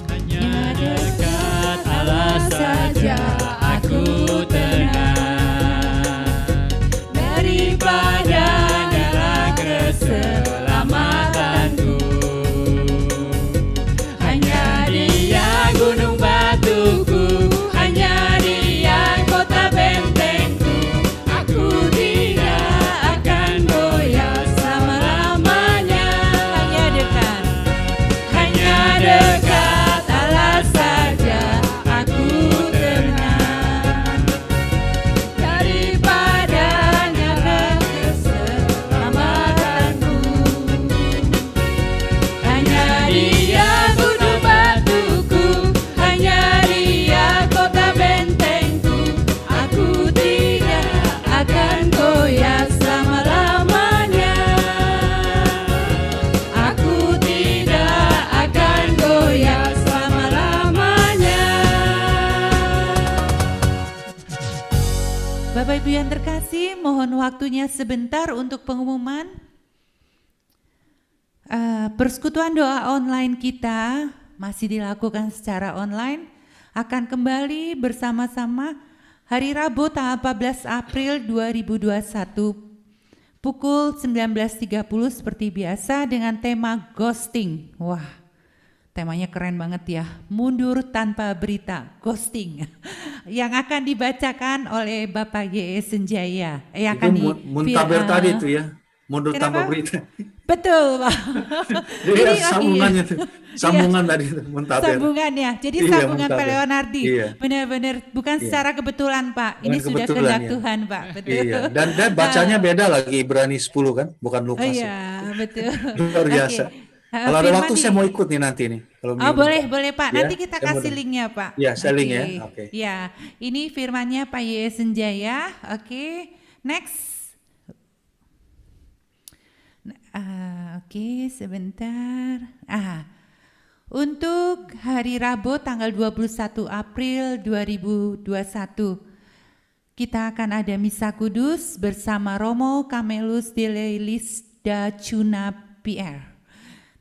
Hanya dekat Allah saja aku tenang. Padanya keselamatanku, hanya Dia gunung batuku, hanya Dia kota bentengku. Aku tidak akan goyah selama-lamanya. Hanya dekat Allah saja aku tenang. Bapak Ibu yang terkasih, mohon waktunya sebentar untuk pengumuman. Persekutuan doa online kita masih dilakukan secara online, akan kembali bersama-sama hari Rabu tanggal 14 April 2021 pukul 19.30 seperti biasa dengan tema ghosting. Wah, temanya keren banget ya, mundur tanpa berita, ghosting. Yang akan dibacakan oleh Bapak Y.E. Senjaya. Itu muntaber tadi itu ya, mundur tanpa berita. Betul Pak. Jadi sambungannya tuh, sambungan tadi itu muntaber. Sambungan ya, jadi sambungan Pak Leonardi. Benar-benar bukan secara kebetulan Pak, ini sudah kehendak Tuhan Pak. Betul. Iya. Dan bacanya beda lagi, Ibrani 10 kan, bukan Lukas. Iya, betul. Luar biasa. Kalau ada waktu saya mau ikut nih nanti nih. Kalau boleh Pak. Nanti kita kasih linknya Pak. Ya, saya link ya. Oke. Ya, ini firmannya Pak Y.E. Senjaya. Oke, next. Oke, sebentar. Untuk hari Rabu tanggal 21 April 2021, kita akan ada Misa Kudus bersama Romo Camelus de Lelisda Cuna PR.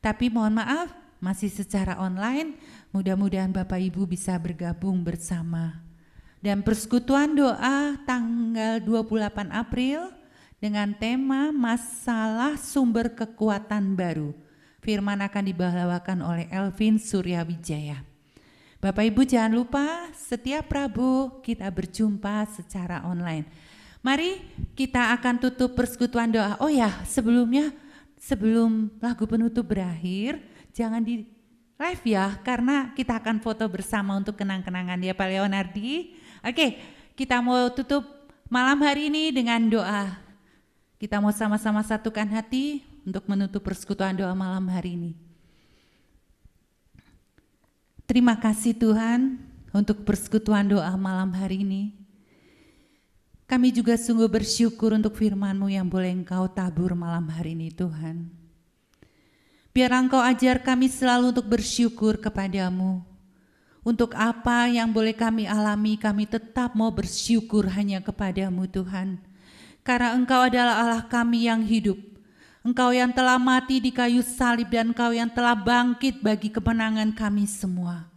Tapi mohon maaf, masih secara online, mudah-mudahan Bapak Ibu bisa bergabung bersama. Dan persekutuan doa tanggal 28 April dengan tema masalah sumber kekuatan baru. Firman akan dibawakan oleh Elvin Suryawijaya. Bapak Ibu jangan lupa setiap Rabu kita berjumpa secara online. Mari kita akan tutup persekutuan doa. Oh ya, sebelum lagu penutup berakhir, jangan di live ya, karena kita akan foto bersama untuk kenang-kenangan ya Pak Leonardi. Oke, kita mau tutup malam hari ini dengan doa. Kita mau sama-sama satukan hati untuk menutup persekutuan doa malam hari ini. Terima kasih Tuhan untuk persekutuan doa malam hari ini. Kami juga sungguh bersyukur untuk firman-Mu yang boleh Engkau tabur malam hari ini Tuhan. Biar Engkau ajar kami selalu untuk bersyukur kepadamu. Untuk apa yang boleh kami alami, kami tetap mau bersyukur hanya kepadamu Tuhan. Karena Engkau adalah Allah kami yang hidup. Engkau yang telah mati di kayu salib dan Engkau yang telah bangkit bagi kemenangan kami semua.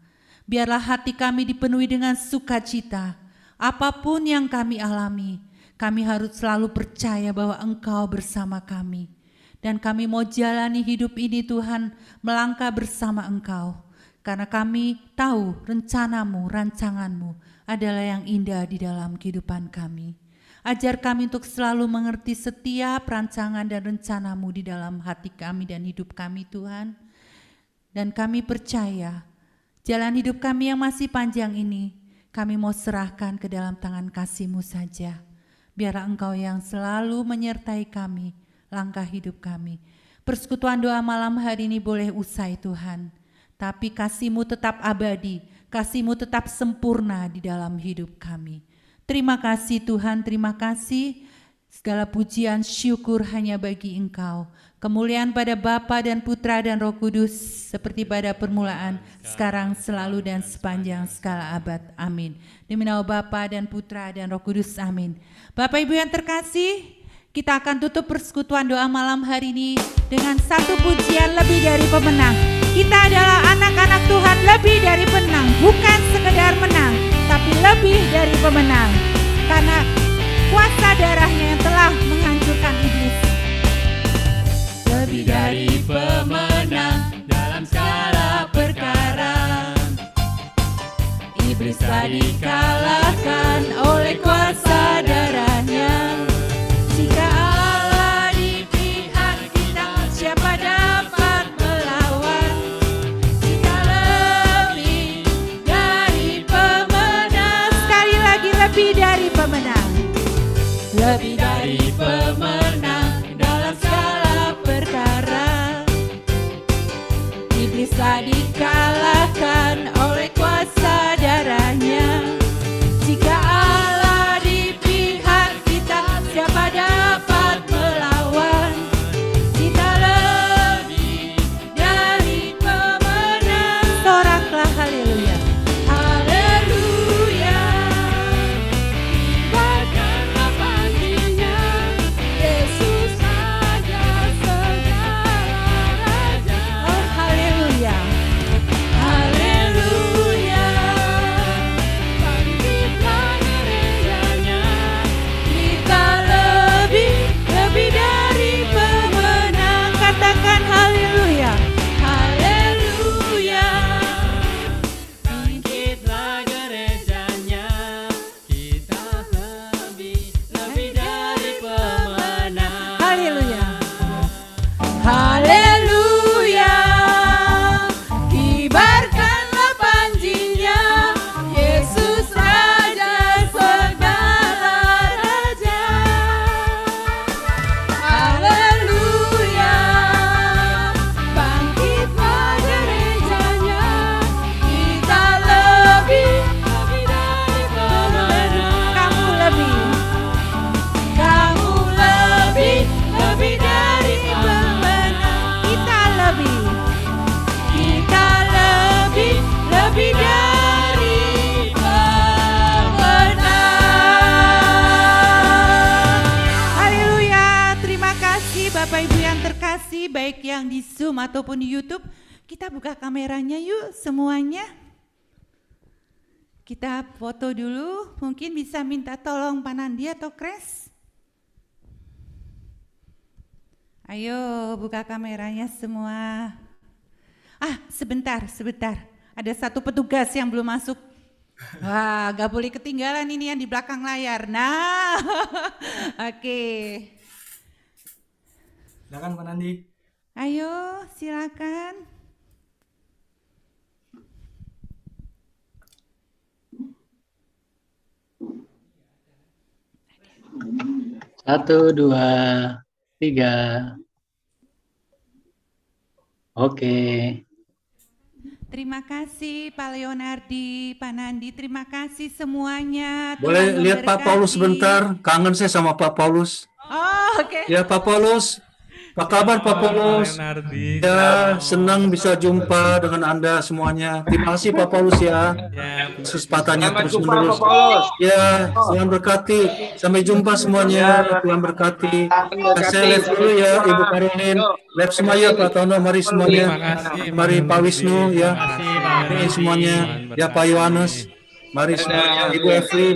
Biarlah hati kami dipenuhi dengan sukacita. Apapun yang kami alami, kami harus selalu percaya bahwa Engkau bersama kami. Dan kami mau jalani hidup ini Tuhan, melangkah bersama Engkau. Karena kami tahu rencana-Mu, rancangan-Mu adalah yang indah di dalam kehidupan kami. Ajar kami untuk selalu mengerti setiap rancangan dan rencana-Mu di dalam hati kami dan hidup kami Tuhan. Dan kami percaya jalan hidup kami yang masih panjang ini, kami mau serahkan ke dalam tangan kasih-Mu saja. Biarlah Engkau yang selalu menyertai kami, langkah hidup kami. Persekutuan doa malam hari ini boleh usai Tuhan. Tapi kasih-Mu tetap abadi, kasih-Mu tetap sempurna di dalam hidup kami. Terima kasih Tuhan, terima kasih. Segala pujian syukur hanya bagi Engkau. Kemuliaan pada Bapa dan Putra dan Roh Kudus, seperti pada permulaan, sekarang, selalu dan sepanjang segala abad. Amin. Demi nama Bapa dan Putra dan Roh Kudus. Amin. Bapak Ibu yang terkasih, kita akan tutup persekutuan doa malam hari ini dengan satu pujian lebih dari pemenang. Kita adalah anak-anak Tuhan lebih dari penang, bukan sekedar menang, tapi lebih dari pemenang. Karena kuasa darahnya yang telah menghancurkan iblis. Lebih dari pemenang dalam segala perkara. Iblis telah dikalahkan oleh kuasa darahnya. Jika Allah di pihak kita, siapa dapat melawan? Jika lebih dari pemenang, Sekali lagi lebih dari pemenang. lebih dari pemenang. Bapak Ibu yang terkasih, baik yang di Zoom ataupun di YouTube, kita buka kameranya yuk semuanya. Kita foto dulu, mungkin bisa minta tolong Pak Nandi atau Kres. Ayo buka kameranya semua. Sebentar. Ada satu petugas yang belum masuk. Wah, gak boleh ketinggalan ini yang di belakang layar. Nah, oke. Silakan Pak Nandi. Ayo, silakan. Satu, dua, tiga. Oke. Terima kasih Pak Leonardi, Pak Nandi, terima kasih semuanya. Boleh lihat Pak Paulus sebentar? Kangen saya sama Pak Paulus. Oh, oke. Ya Pak Paulus, apa kabar Pak Paulus? Ya, senang bisa jumpa dengan Anda semuanya. Terima kasih Pak Paulus ya. Kesempatannya terus menerus. Ya, Tuhan berkati. Sampai jumpa semuanya. Tuhan berkati. Saya live dulu ya Ibu Caroline. Live semuanya Pak Tono, mari semuanya. Mari Pak Wisnu ya. Mari semuanya. Ya Pak Yohanes. Mari semuanya. Ibu Evelyn.